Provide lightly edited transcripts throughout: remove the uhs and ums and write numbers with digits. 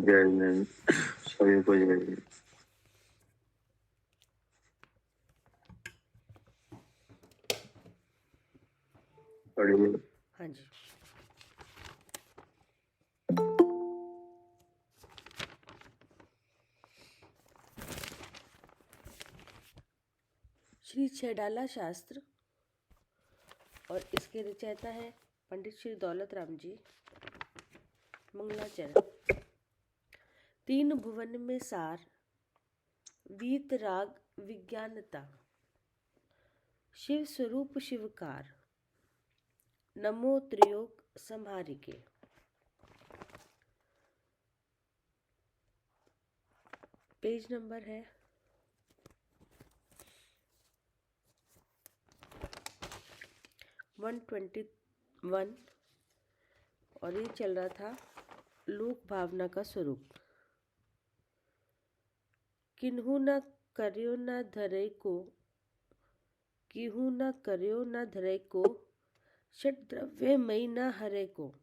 जायज नहीं, सभी को जायज नहीं। पढ़िए। हाँ जी। श्री छैडाला शास्त्र और इसके रचयिता है पंडित श्री दौलत राम जी। मंगलाचरण। तीन भुवन में सार, वीत राग विज्ञानता, शिव स्वरूप शिवकार, नमो त्रियोग संहारिके। पेज नंबर है 121 और ये चल रहा था लोक भावना का स्वरूप। किन्हू न कर्यो न धरे को, किहू न कर्यो न धरे को, षट द्रव्य मई न हरे को,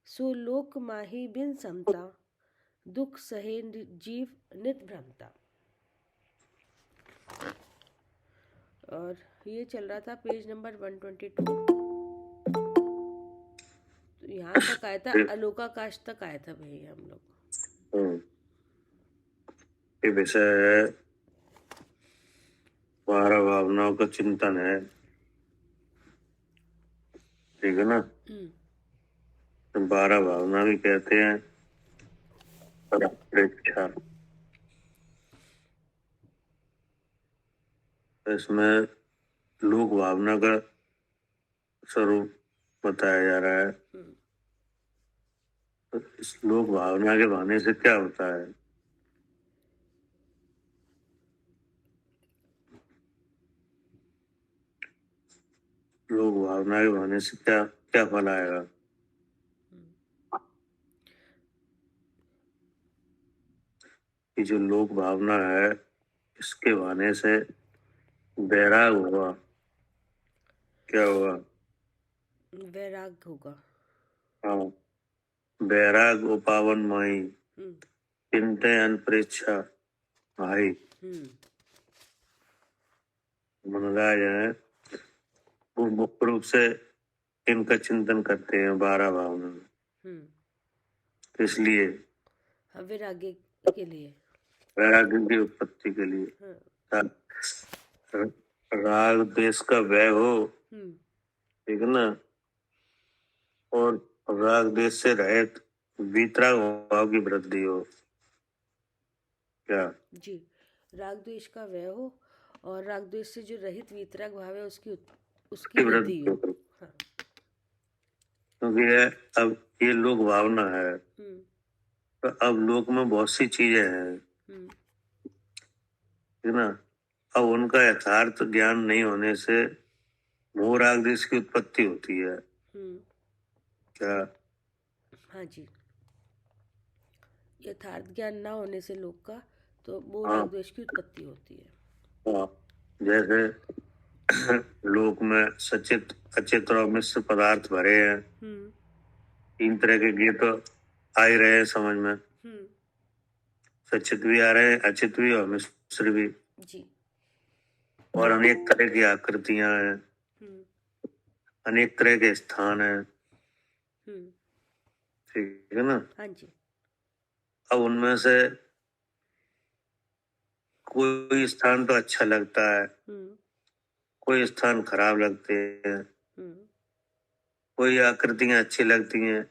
सो लोक माही बिन समता, दुख सहे जीव नित भ्रमता। और ये चल रहा था पेज नंबर 122। तो यहाँ तक आया था, अलोकाकाश तक आया था भैया हम लोग। ये विषय है 12 भावनाओं का चिंतन है, ठीक है ना। 12 भावना भी कहते हैं पराप्रेक्षा। इसमें लोक भावना का स्वरूप बताया जा रहा है। तो इस लोक भावना के बहाने से क्या होता है? लोक भावना के बहाने से क्या क्या फल आएगा? कि जो लोक भावना है इसके बहाने से वैराग होगा। क्या होगा? वैराग होगा। हाँ, वैराग उपावन माई, चिंते अनपरीक्षा भाई। मनराज है वो मुख्य रूप से इनका चिंतन करते हैं 12 भावना। इसलिए वैराग्य के लिए, वैराग्य की उत्पत्ति के लिए। राग देश का व्यय हो, ठीक है ना, और राग देश से रहित वीतराग भाव की वृद्धि हो। क्या जी? राग द्वेष का व्यय हो और राग द्वेष से जो रहित वीतराग भाव है उसकी वृद्धि हो। हाँ। क्योंकि अब ये लोक भावना है, तो अब लोक में बहुत सी चीजें हैं, ठीक है ना। अब उनका यथार्थ ज्ञान नहीं होने से मोह राग देश की उत्पत्ति होती है। क्या? हाँ जी, यथार्थ ज्ञान ना होने से लोक का तो मोह राग द्वेष की उत्पत्ति होती है। हाँ, जैसे लोक में सचित अचित और मिश्र पदार्थ भरे हैं। 3 तरह के गीत तो आ ही रहे हैं समझ में। सचित भी आ रहे हैं, अचित भी और मिश्र भी जी। और अनेक तरह की आकृतियां हैं, अनेक तरह के स्थान हैं, ठीक है ना। हाँ जी। अब उनमें से कोई स्थान तो अच्छा लगता है, कोई स्थान खराब लगते हैं, कोई आकृतियां अच्छी लगती हैं,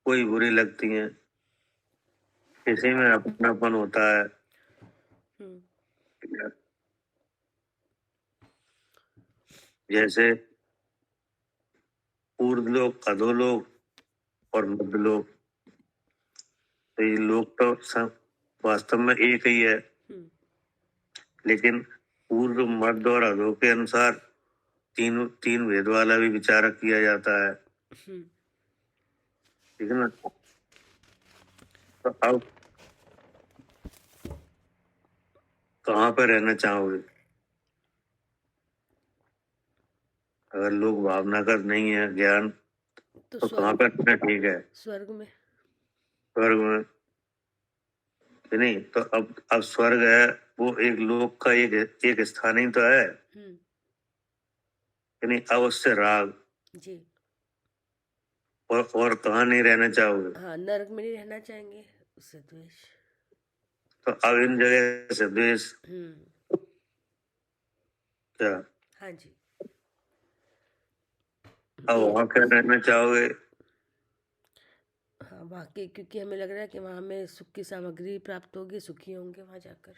कोई बुरी लगती हैं। इसी में अपनापन होता है। जैसे ऊर्ध्वलोक, अधोलोक और मध्यलोक, तो ये लोक तो सब वास्तव में एक ही है, लेकिन पूर्व, मध्य और अधो के अनुसार तीन भेद वाला भी विचार किया जाता है, ठीक है ना। तो अब कहाँ पर रहना चाहोगे? अगर लोक भावना का नहीं है ज्ञान तो कहाँ पर रहना ठीक है? स्वर्ग में। स्वर्ग में। कि नहीं। तो अब स्वर्ग है वो एक लोक का एक स्थान ही तो है कि नहीं। अब उससे राग जी। और कहाँ नहीं रहना चाहोगे। हाँ, नरक में नहीं रहना चाहेंगे, उससे द्वेष। तो अब इन जगह से द्वेष क्या, हाँ जी। अब वहां क्या रहना चाहोगे। हाँ, वहाँ के, क्योंकि हमें लग रहा है कि वहाँ हमें सुख की सामग्री प्राप्त होगी, सुखी होंगे वहाँ जाकर।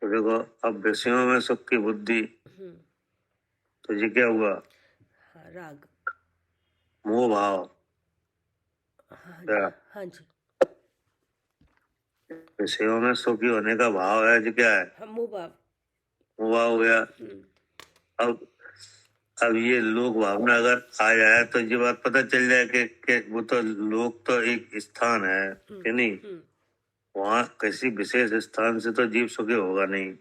तो देखो अब विषयों में सुख की बुद्धि, तो ये क्या हुआ, हाँ, राग। मोह भाव। हाँ जी। क्या हाँ जी। विषयों में सुखी होने का भाव है, जो क्या है, हाँ, मोह भाव। मोह भाव हो गया। अब अब ये लोक भावना अगर आ जाए तो ये बात पता चल जाए कि वो तो लोक तो एक स्थान है कि नहीं। वहाँ किसी विशेष स्थान से तो जीव सुखी होगा नहीं।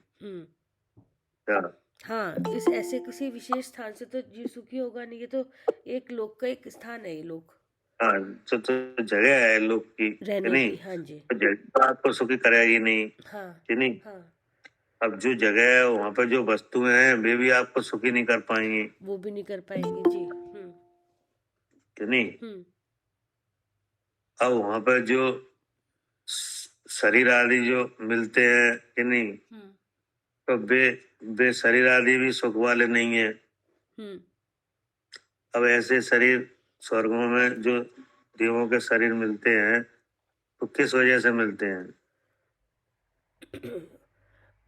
क्या हाँ, इस ऐसे किसी विशेष स्थान से तो जीव सुखी होगा नहीं, ये तो एक लोक का एक स्थान है, ये लोक हाँ, तो जगह है लोक की कि रहने नहीं। की। हाँ जी। तो जगह तो आपको सुखी करेगी नहीं हाँ। कि नहीं। हाँ, अब जो जगह है वहाँ पर जो वस्तुएं हैं वे भी आपको सुखी नहीं कर पाएंगी वो भी नहीं कर पाएंगे जी। कि नहीं। अब वहाँ पर जो शरीर आदि जो मिलते हैं कि नहीं, तो वे शरीर आदि भी सुख वाले नहीं है। अब ऐसे शरीर स्वर्गों में जो देवों के शरीर मिलते हैं तो किस वजह से मिलते हैं।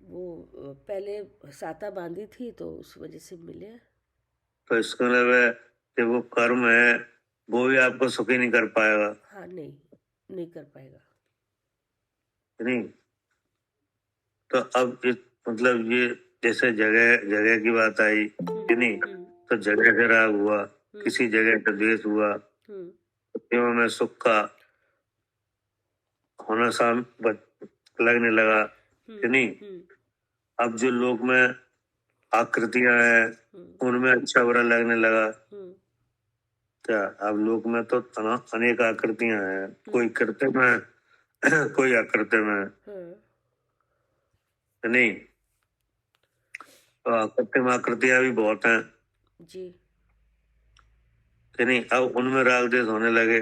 वो पहले साता बांधी थी तो उस वजह से मिले। तो इसका मतलब है कि वो कर्म है वो भी आपको सुखी नहीं कर पाएगा। हाँ, नहीं कर पाएगा। नहीं। तो अब मतलब ये जैसे जगह जगह की बात आई कि नहीं, तो जगह से राग हुआ, किसी जगह का द्वेष हुआ, देवों में सुख का होना लगने लगा कि नहीं। अब जो लोक में आकृतियां हैं उनमें अच्छा बुरा लगने लगा। क्या अब लोक में तो अनेक आकृतियां हैं, कोई कृत्रिम है कोई अकृत्रिम है कि नहीं। तो अकृत्रिम आकृतियां भी बहुत हैं जी। कि नहीं। अब उनमें राग द्वेष होने लगे।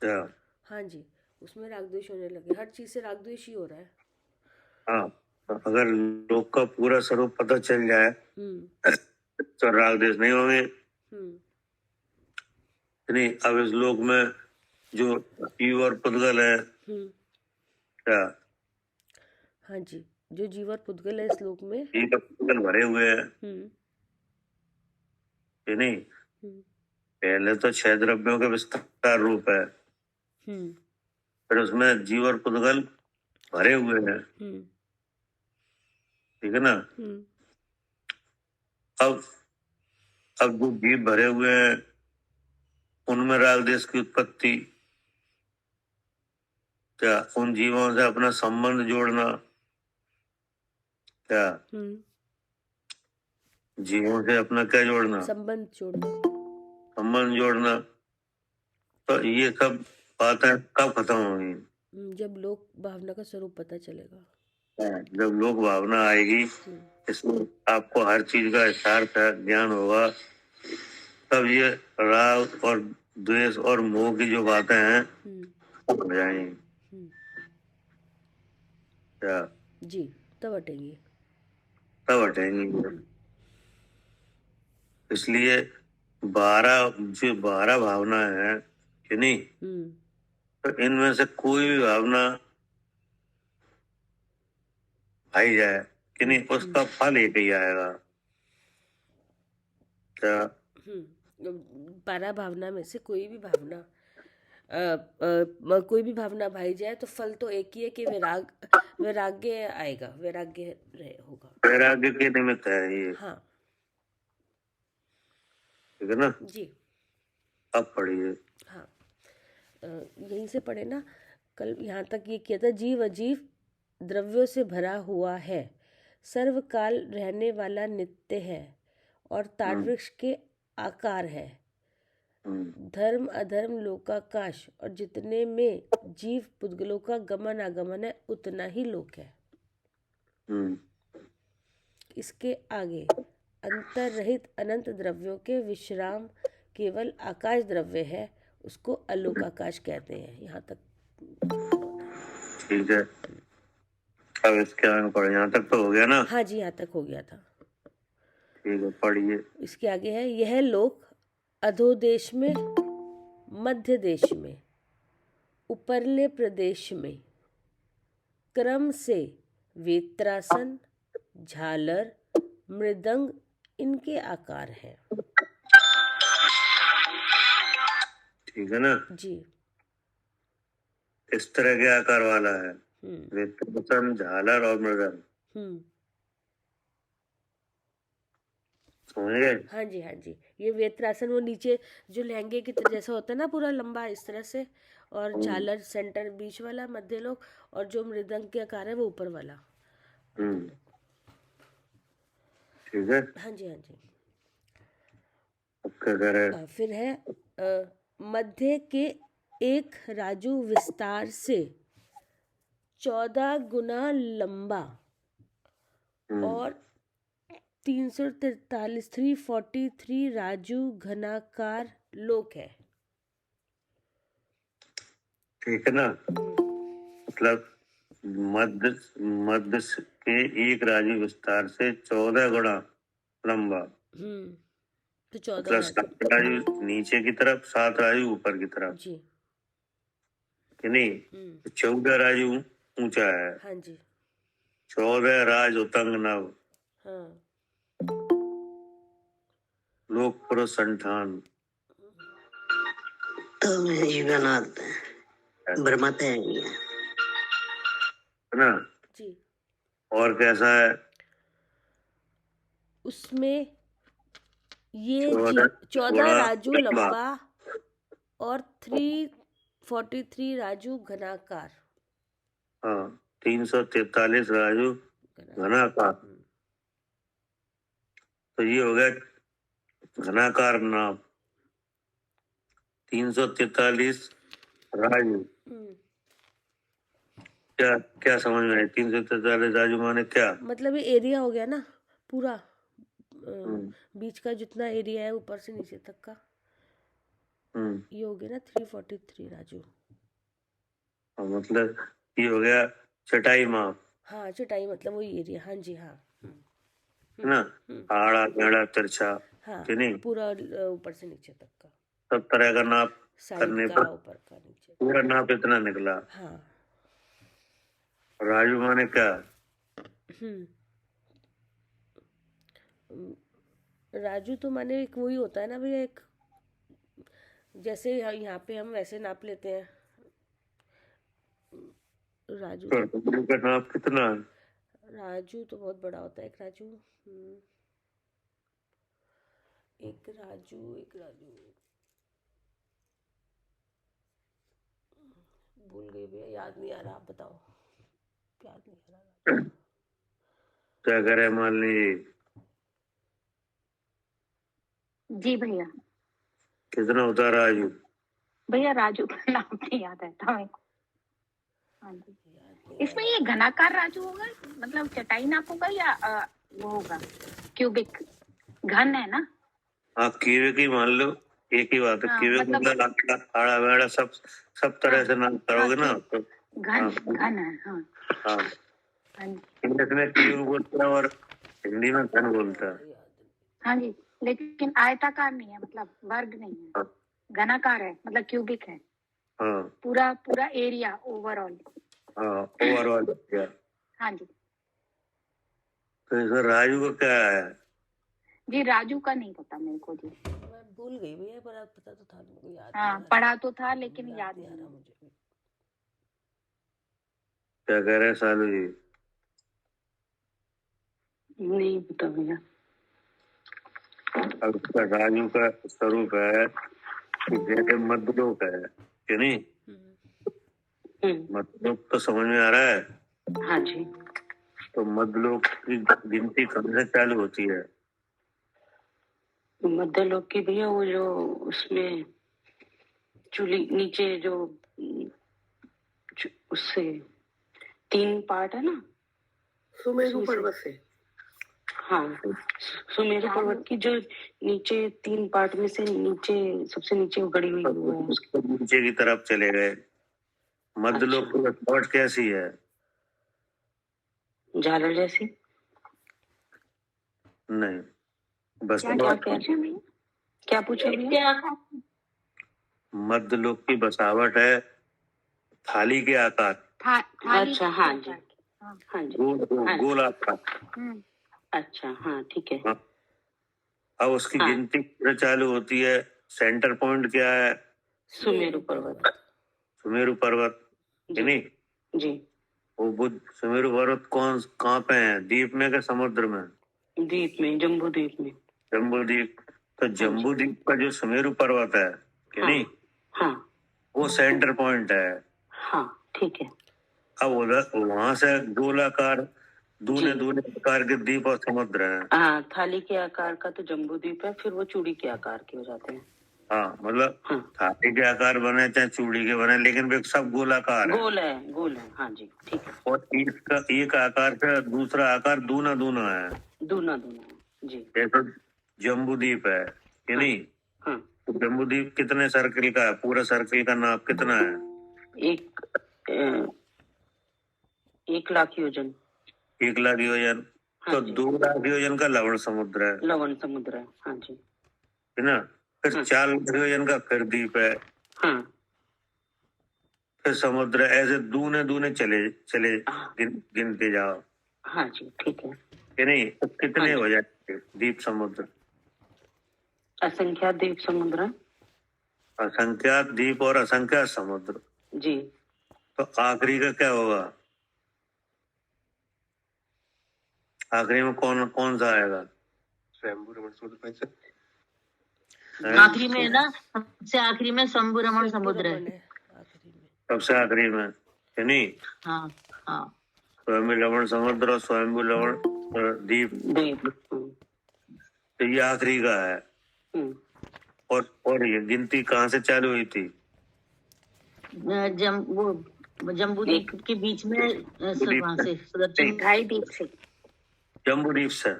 क्या हाँ जी, उसमें राग द्वेष होने लगे, हर चीज से राग द्वेष ही हो रहा है। हाँ, तो अगर लोक का पूरा स्वरूप पता चल जाए तो राग द्वेष नहीं होंगे कि नहीं। अब इस लोक में जो जीव और पुद्गल है क्या, हाँ जी, जो जीव और पुद्गल है इस लोक में। जीव और पुद्गल भरे हुए हैं कि नहीं। पहले तो 6 द्रव्यों के विस्तार रूप है, फिर उसमें जीव और पुद्गल भरे हुए हैं, ठीक है ना। अब जो जीव भरे हुए हैं उनमें राग द्वेष की उत्पत्ति, क्या उन जीवों से अपना संबंध जोड़ना, क्या जीवों से अपना क्या जोड़ना, संबंध जोड़ना। संबंध जोड़ना। तो ये सब बातें कब खत्म होंगी, जब लोक भावना का स्वरूप पता चलेगा। जब लोक भावना आएगी, इसमें आपको हर चीज का यथार्थ ज्ञान होगा, तब ये राग और द्वेष और मोह की जो बातें हैं हो जाएंगी। क्या जी, तब हटेंगे। तब हटेंगी। इसलिए 12 भावना है कि नहीं, तो इनमें से कोई भी भावना आई जाए कि नहीं उसका फल एक ही आएगा। क्या 12 भावना में से कोई भी भावना कोई भी भावना भाई जाए तो फल तो एक ही है कि वैराग्य आएगा, वैराग्य होगा। वैराग्य के निमित्त है ये, हाँ ठीक है ना। जी। अब पढ़िए। हाँ, यहीं से पढ़े ना, कल यहाँ तक ये किया था, जीव अजीव द्रव्यों से भरा हुआ है, सर्वकाल रहने वाला नित्य है और ताड़ वृक्ष के आकार है, धर्म अधर्म लोकाकाश, और जितने में जीव पुद्गलों का गमन आगमन है उतना ही लोक है। इसके आगे अंतर रहित अनंत द्रव्यों के विश्राम केवल आकाश द्रव्य है, उसको अलोकाकाश कहते हैं। यहाँ तक ठीक है। अब इसके आगे पढ़े, यहाँ तक तो हो गया ना? हाँ जी, यहाँ तक हो गया था। ठीक है, पढ़िए। इसके आगे है, यह लोक अधोदेश में, मध्य देश में, उपरले प्रदेश में क्रम से वेत्रासन, झालर, मृदंग इनके आकार हैं। ठीक है ना जी। इस तरह के आकार वाला है वेत्रासन, झालर और मृदंग। समझ गए? हाँ जी, हाँ जी। ये वेत्रासन वो नीचे जो लहंगे की तरह जैसा होता है ना, पूरा लंबा इस तरह से, और झालर सेंटर बीच वाला मध्य लोक, और जो मृदंग के आकार है वो ऊपर वाला। ठीक है। हाँ जी, हाँ जी। अब क्या कर रहे हैं? फिर है मध्य के एक राजू विस्तार से 14 गुना लंबा और 343 राजू घनाकार लोक है। ठीक है ना? मतलब मध्य मध्य के एक राजू विस्तार से 14 गुना लंबा। तो 14 मतलब 7 राजू नीचे की तरफ, 7 राजू ऊपर की तरफ जी, कि नहीं? 14 राजू ऊंचा है। हाँ जी। 14 राज उतंग नव। हाँ। लोक पुरुष संठान। तो जीवनाथ ब्रह्मते है ना? जी। और कैसा है उसमें? ये 14 राजू लंबा और 343 राजू घनाकार। हाँ, 343 राजू घनाकार। तो ये हो गया घनाकार नाप। 343 राजू। क्या क्या समझ में आया? 343 राजू माने क्या? मतलब ये एरिया हो गया ना पूरा, बीच का जितना एरिया है ऊपर से नीचे तक का, ये हो गया ना 343 राजू। मतलब ये हो गया चटाई माप। हाँ, चटाई मतलब वही एरिया। हाँ जी, हाँ। है ना? आड़ा मेड़ा तिरछा, हाँ, कि नहीं? पूरा ऊपर से नीचे तक का सब तरह का नाप करने साइड का, पर ऊपर का, नीचे पूरा नाप इतना निकला। हाँ। राजू माने क्या? राजू तो माने एक वही होता है ना भैया, एक जैसे यहाँ पे हम वैसे नाप लेते हैं। राजू का नाप कितना है? राजू तो बहुत बड़ा होता है। एक राजू भूल गई भैया, याद नहीं आ रहा। आप बताओ। याद नहीं आ रहा। क्या करे मान लीजिए? जी भैया। कितना होता है राजू? भैया राजू का नाम नहीं याद है हमें। हाँ जी। इसमें ये घनाकार राजू होगा, मतलब चटाई नाप होगा, या वो होगा क्यूबिक? घन है ना? हाँ, क्यूबिक ही मान लो, एक ही बात है। हाँ, क्यूबिक मतलब आड़ा मेड़ा सब तरह से नाप करोगे ना तो घन है। हाँ हाँ। इंग्लिश में क्यूब बोलता है और हिंदी में घन बोलता है। हाँ जी, लेकिन आयताकार नहीं है, मतलब वर्ग नहीं है। घनाकार है, मतलब क्यूबिक है। हाँ, पूरा एरिया ओवरऑल। हाँ, ओवरऑल। हाँ जी। तो इसमें राजू का क्या है? जी राजू का नहीं पता मेरे को जी। मैं भूल गई भैया, पर आप पता तो था, मेरे को याद हाँ, पढ़ा तो था लेकिन याद नहीं आ रहा मुझे। क्या कह रहे हैं सालू जी? नहीं पता भैया। अब इसका राजू का स्वरूप है कि जैसे मध्यलोक है कि नहीं? मध्यलोक तो समझ में आ रहा है? हाँ जी। तो मध्यलोक की गिनती कब से चालू होती है? मध्यलोक की भैया वो जो उसमें चूली नीचे जो उससे 3 पार्ट है ना, सुमेरु पर्वत से। हाँ, सुमेरु पर्वत की जो नीचे 3 पार्ट में से नीचे सबसे नीचे गड़ी हुई वो है। उसके नीचे की तरफ चले गए। मध्यलोक की सजावट कैसी है? झालर जैसी? नहीं, बस क्या पूछा भैया? मध्यलोक की बसावट है थाली के आकार। अच्छा, हाँ जी, हाँ जी, गोल आकार। अच्छा, हाँ ठीक है। हाँ। अब उसकी गिनती चालू होती है। सेंटर पॉइंट क्या है? सुमेरु पर्वत। सुमेरु पर्वत नहीं जी। वो बुद्ध सुमेरु पर्वत कहाँ पे है? द्वीप में क्या समुद्र में? द्वीप में, जम्बू द्वीप में। जम्बू द्वीप। तो जम्बू द्वीप का जो सुमेरु पर्वत है कि नहीं, हाँ, वो सेंटर पॉइंट है। हाँ ठीक है। अब उधर वहां से गोलाकार दूने दूने आकार के द्वीप और समुद्र है। हाँ, थाली के आकार का तो जम्बू द्वीप है, फिर वो चूड़ी के आकार के हो जाते हैं। हाँ, मतलब थाली के आकार बने चाहे चूड़ी के बने, लेकिन वे सब गोलाकार है। गोल है, हाँ जी ठीक है। और एक आकार से दूसरा आकार दूना दूना है। दूना दूना है जी। जैसे जम्बू द्वीप है कि नहीं? हाँ। तो जम्बू द्वीप कितने सर्किल का है? पूरा सर्किल का नाप कितना है? 1 लाख योजन। 1 लाख योजन। हाँ तो 2 लाख योजन का लवण समुद्र है। लवण समुद्र है, हाँ जी, है ना? फिर 4 लाख योजन का फिर द्वीप है। हाँ। फिर समुद्र। ऐसे दूने दूने चले चले गिनते जाओ। हाँ जी ठीक है। कि नहीं? तो कितने हो जाएंगे द्वीप समुद्र? असंख्यात द्वीप समुद्र। असंख्यात द्वीप और असंख्यात समुद्र जी। तो आखिरी का क्या होगा? आखिरी में कौन कौन सा आएगा? स्वयंभू रमण समुद्र। आखिरी में ना, सबसे आखिरी में शंभू रमण समुद्र है। सबसे आखिरी में है नहीं? हाँ हाँ। स्वयंभू लवण समुद्र और स्वयंभू लवण द्वीप तो ये आखिरी का है। और ये गिनती कहाँ से चालू हुई थी? जम्बू द्वीप के बीच में वहाँ से सुदर्शन ढाई द्वीप से। जम्बू द्वीप से।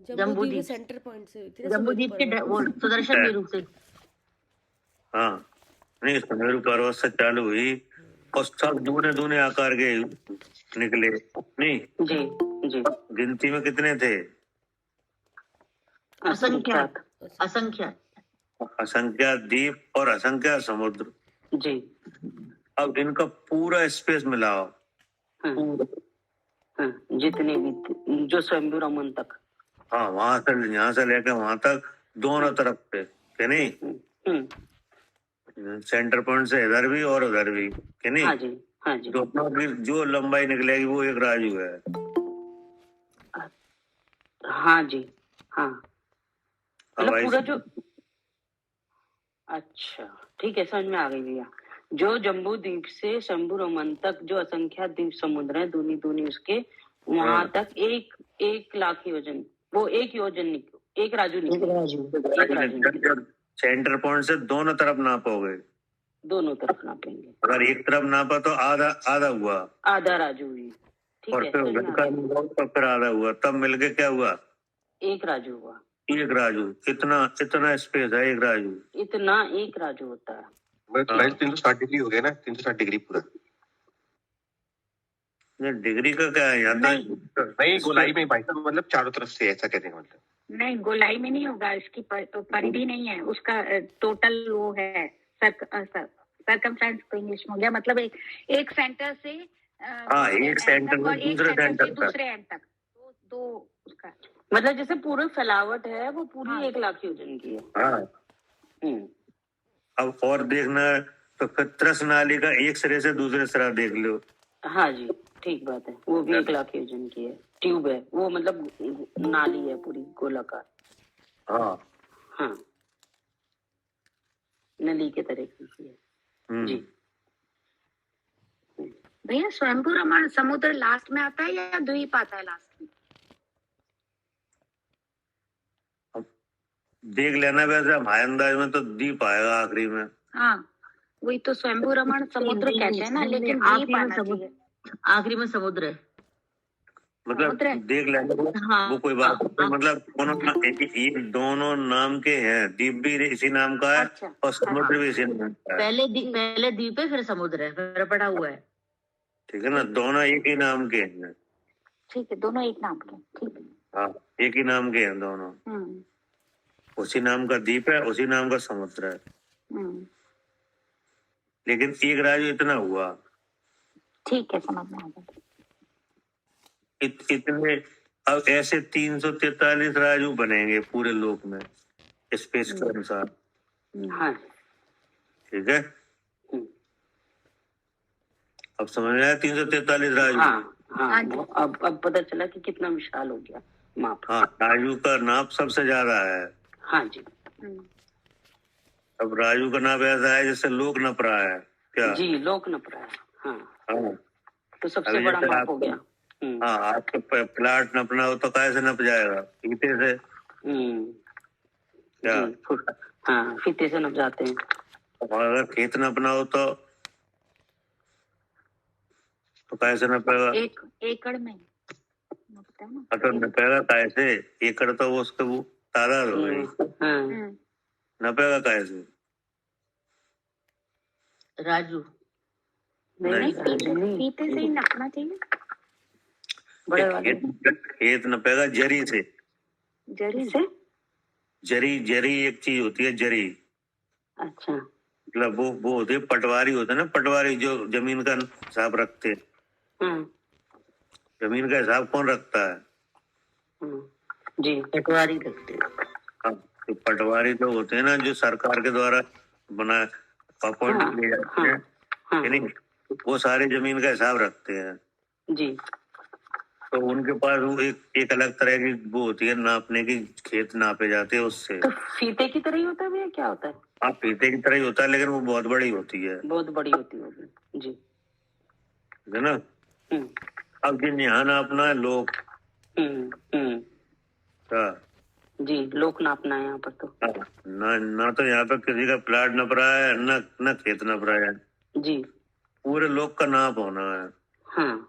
जम्बू द्वीप सेंटर पॉइंट से हुई थी ना, जम्बू द्वीप के वो सुदर्शन बिंदु से। हाँ, नहीं सुमेरु पर्वत से चालू हुई और सब दूने दूने आकार के निकले नहीं? जी। गिनती में कितने थे? असंख्यात। असंख्यात द्वीप और असंख्यात समुद्र जी। अब इनका पूरा स्पेस मिलाओ। जितने भी जो स्वयंभू रमन तक। हाँ, वहां से यहाँ से लेकर वहां तक दोनों तरफ पे कि नहीं? सेंटर पॉइंट से इधर भी और उधर भी कि नहीं? हाँ जी। दोनों की जो लंबाई निकलेगी वो एक राजू है। हाँ जी, हाँ। मतलब पूरा जो, अच्छा ठीक है, समझ में आ गई भैया। जो जम्बू द्वीप से शंभू रमन तक जो असंख्यात द्वीप समुद्र है, दूनी दूनी उसके वहां तक 1 लाख योजन, वो 1 योजन निकलो, 1 राजू निकलो। सेंटर पॉइंट से दोनों तरफ नापोगे? दोनों तरफ नापेंगे। अगर एक तरफ नापा तो आधा हुआ, आधा राजू हुई। ठीक और है, फिर आधा हुआ, तब मिलके क्या हुआ? 1 राजू हुआ। 1 राजू। इतना स्पेस है 1 राजू। इतना 1 राजू होता है। 360 डिग्री हो गया ना, 360 डिग्री पूरा। डिग्री का क्या है? नहीं गोलाई में भाई साहब, मतलब चारों तरफ से ऐसा कहते हैं। मतलब नहीं, गोलाई में नहीं होगा, इसकी परिधि नहीं है, उसका टोटल वो है सरकमफ्रेंस को इंग्लिश में हो गया, मतलब एक सेंटर से एक सेंटर से दूसरे एंड तक दो उसका मतलब जैसे पूरी फैलावट है वो पूरी 1 लाख योजन की है। अब और देखना है तो फिर त्रस नाली का एक सिरे से दूसरे सिरा देख लो। हाँ जी ठीक बात है, वो भी 1 लाख योजन की है। ट्यूब है वो, मतलब नाली है पूरी गोलाकार। हाँ, नली के तरह की है जी। भैया स्वयंभू रमण समुद्र लास्ट में आता है या द्वीप आता है लास्ट में? देख लेना, वैसे हमारे अंदाज में तो द्वीप आएगा आखिरी में। हाँ वही तो स्वयंभू रमण समुद्र कहते हैं ना, लेकिन द्वीप आना चाहिए। आखिरी में समुद्र है। मतलब समुद्र है। देख लेना वो, हाँ, वो कोई बात हाँ, नहीं, मतलब ये दोनों नाम के हैं, द्वीप भी इसी नाम का है अच्छा, और समुद्र भी इसी नाम का है। पहले द्वीप है फिर समुद्र है, फिर पड़ा हुआ है। ठीक है ना, दोनों एक ही नाम के हैं। ठीक है, दोनों एक नाम के, ठीक है। हाँ, एक ही नाम के हैं दोनों, उसी नाम का द्वीप है, उसी नाम का समुद्र है। लेकिन एक राजू इतना हुआ, ठीक है, समझ में आ गया। इतने अब ऐसे 343 राजू बनेंगे पूरे लोक में स्पेस के अनुसार। हाँ ठीक है, अब समझ में आया 343 राजू। हाँ हाँ, हाँ जी। वो अब पता चला कि कितना विशाल हो गया माप। हाँ, राजू का नाप सबसे ज्यादा है। हाँ जी अब राजू का नाप ऐसा है जैसे लोक नप रहा है क्या। जी, लोक नप रहा है। हाँ, हाँ, तो सबसे अभी बड़ा जैसे माप हो गया। हाँ, आपको प्लाट नपना हो तो कैसे नप जाएगा, फीते से क्या। जी, हाँ, फीते से नप जाते हैं। और अगर खेत नपना हो तो कैसे नपेगा। एक एकड़ में नपता है ना। तो नपेगा कैसे, एकड़ तो वो उसके वो तादाद हो गई, हाँ, नपेगा कैसे। राजू नहीं फीते से ही नपना चाहिए। बड़े वाले खेत नपेगा जरी से। जरी से। जरी एक चीज होती है, जरी अच्छा, मतलब वो होती है, पटवारी होता है ना, पटवारी जो जमीन का हिसाब रखते हैं। जमीन का हिसाब कौन रखता है। जी, पटवारी लगते हैं। हाँ, तो पटवारी लोग होते हैं ना जो सरकार के द्वारा बना अपॉइंट किए जाते हैं, यानी वो सारे जमीन का हिसाब रखते हैं। जी, तो उनके पास वो एक अलग तरह की वो होती है नापने की, खेत नापे जाते हैं उससे। तो फीते की तरह ही होता है भैया, क्या होता है। हाँ, फीते की तरह ही होता है, लेकिन वो बहुत बड़ी होती है। बहुत बड़ी होती होगी। जी, है ना। अब जिन यहाँ नापना है लोग जी, लोक नापना है यहाँ पर तो। ना तो यहाँ पे किसी का प्लाट नप रहा है, न खेत नप रहा है जी, पूरे लोग का नाप होना है। हाँ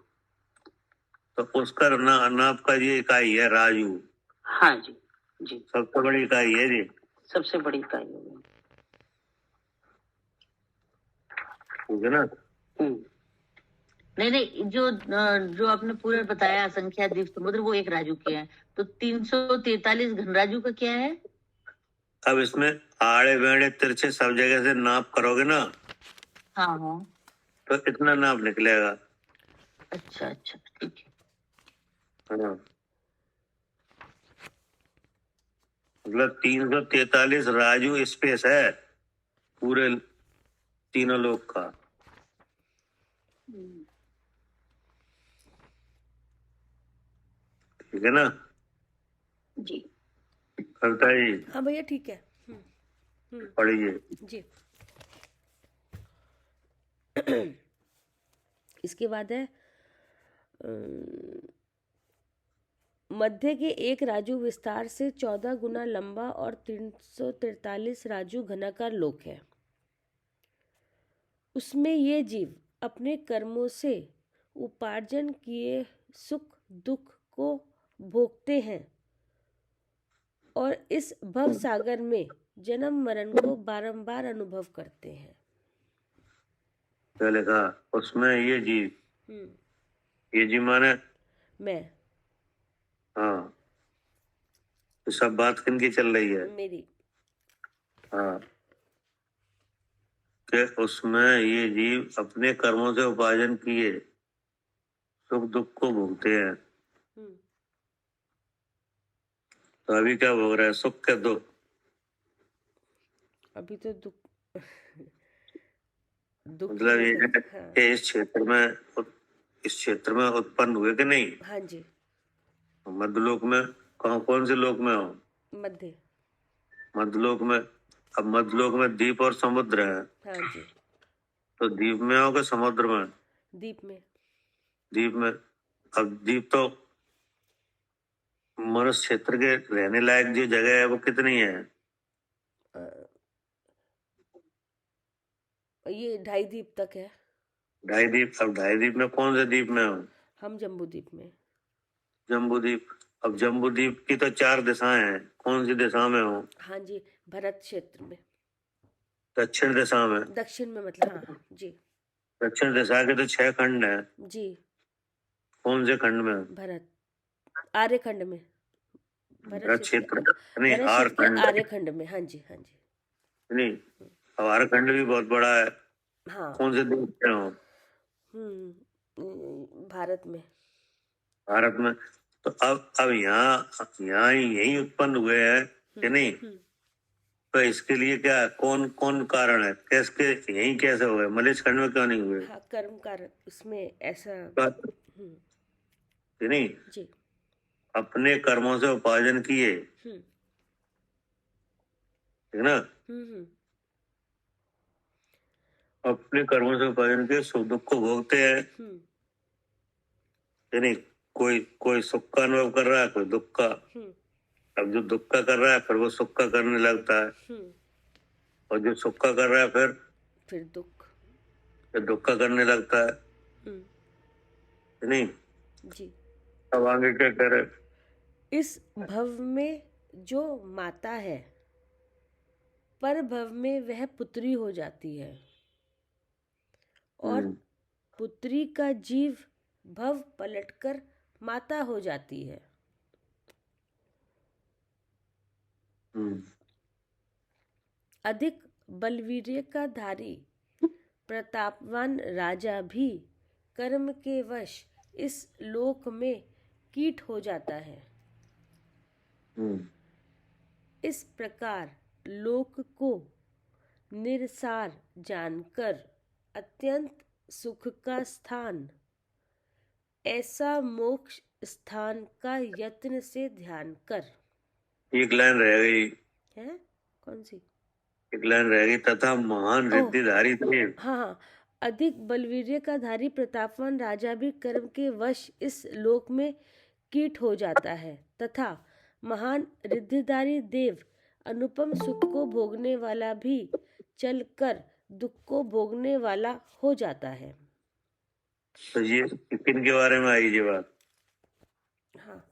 तो उसका नाप का ये इकाई है राजू। हाँ जी, जी, सबसे बड़ी इकाई है जी, सबसे बड़ी इकाई होगी। ठीक है ना। नहीं, जो आपने पूरा बताया संख्या द्वीप समुद्र, वो एक राजू के हैं। तो 343 घनराजू का क्या है। अब इसमें आड़े बेड़े तिरछे सब जगह से नाप करोगे ना, हाँ, तो इतना नाप निकलेगा। अच्छा, ठीक है। हाँ, मतलब 343 राजू स्पेस है पूरे तीनों लोग का। ठीक है ना जी। करता ही। हाँ भैया ठीक है। पढ़िए जी। इसके बाद है मध्य के एक राजू विस्तार से 14 गुना लंबा और 343 राजू घनाकार लोक है। उसमें ये जीव अपने कर्मों से उपार्जन किए सुख दुख को भोगते हैं और इस भव सागर में जन्म मरण को बारंबार अनुभव करते हैं। क्या लिखा उसमें, ये जी माने मैं। हाँ, तो सब बात किनकी चल रही है, मेरी। हाँ, कि उसमें ये जीव अपने कर्मों से उपार्जन किए सुख दुख को भोगते हैं। तो अभी क्या भोग रहा है, सुख क्या दुख। अभी तो दुख मतलब ये है कि इस क्षेत्र में उत्पन्न हुए कि नहीं। हाँ जी। मध्यलोक में कौन से लोक में हो, मध्यलोक में। अब मध्यलोक में द्वीप और समुद्र है। हाँ जी। तो द्वीप में हो कि समुद्र में। द्वीप में। अब द्वीप तो मनुष्य क्षेत्र के रहने लायक जो जगह है वो कितनी है, ये 2.5 द्वीप तक है। 2.5 द्वीप। अब 2.5 द्वीप में कौन से द्वीप में हूँ? हम जम्बू द्वीप में। जम्बू द्वीप। अब जम्बू द्वीप की तो 4 दिशाएं हैं, कौन सी दिशा में हूँ? हाँ जी, भरत क्षेत्र में, दक्षिण दिशा में। दक्षिण में मतलब, हाँ जी। दक्षिण दिशा के तो 6 खंड हैं, जी, कौन से खंड में हूँ? भरत आर्यखंड में, भरत क्षेत्र नहीं, भरत आर क्षेत्र के खंड आर्यखंड में। हाँ जी, हाँ जी। नहीं, अब आर खंड भी बहुत बड़ा है, हाँ। कौन से द्वीप में हूँ? भारत में। भारत में। तो अब यहाँ यही उत्पन्न हुए हैं कि नहीं? तो इसके लिए क्या, कौन कौन कारण है, कैसे यही कैसे हुए, मलेच्छ खंड में क्यों नहीं हुए? हाँ, कर्म कारण इसमें ऐसा। कि नहीं? जी। अपने कर्मों से उपार्जन किए, ठीक ना? अपने कर्मों से उपार्जन किए, सुख दुख को भोगते हैं, कि नहीं? कोई सुख का अनुभव कर रहा है, कोई दुख का। अब जो दुख का कर रहा है फिर वो सुख का करने लगता है, और जो सुख का कर रहा है फिर दुख का करने लगता है, कि नहीं? जी। अब आगे क्या करे? इस भव में जो माता है, पर भव में वह पुत्री हो जाती है, और पुत्री का जीव भव पलटकर माता हो जाती है। अधिक बलवीर्य का धारी प्रतापवान राजा भी कर्म के वश इस लोक में कीट हो जाता है। इस प्रकार लोक को निरसार जानकर अत्यंत सुख का स्थान, ऐसा मोक्ष स्थान का यत्न से ध्यान कर। एक लाइन रह गई है, कौन सी? एक लाइन रह गई, तथा महान रिद्धिधारी देव। हाँ, अधिक बलवीर्य का धारी प्रतापवान राजा भी कर्म के वश इस लोक में कीट हो जाता है, तथा महान रिद्धिधारी देव अनुपम सुख को भोगने वाला भी चलकर दुख को भोगने वाला हो जाता है। तो ये किन के बारे में आई ये बात? हाँ,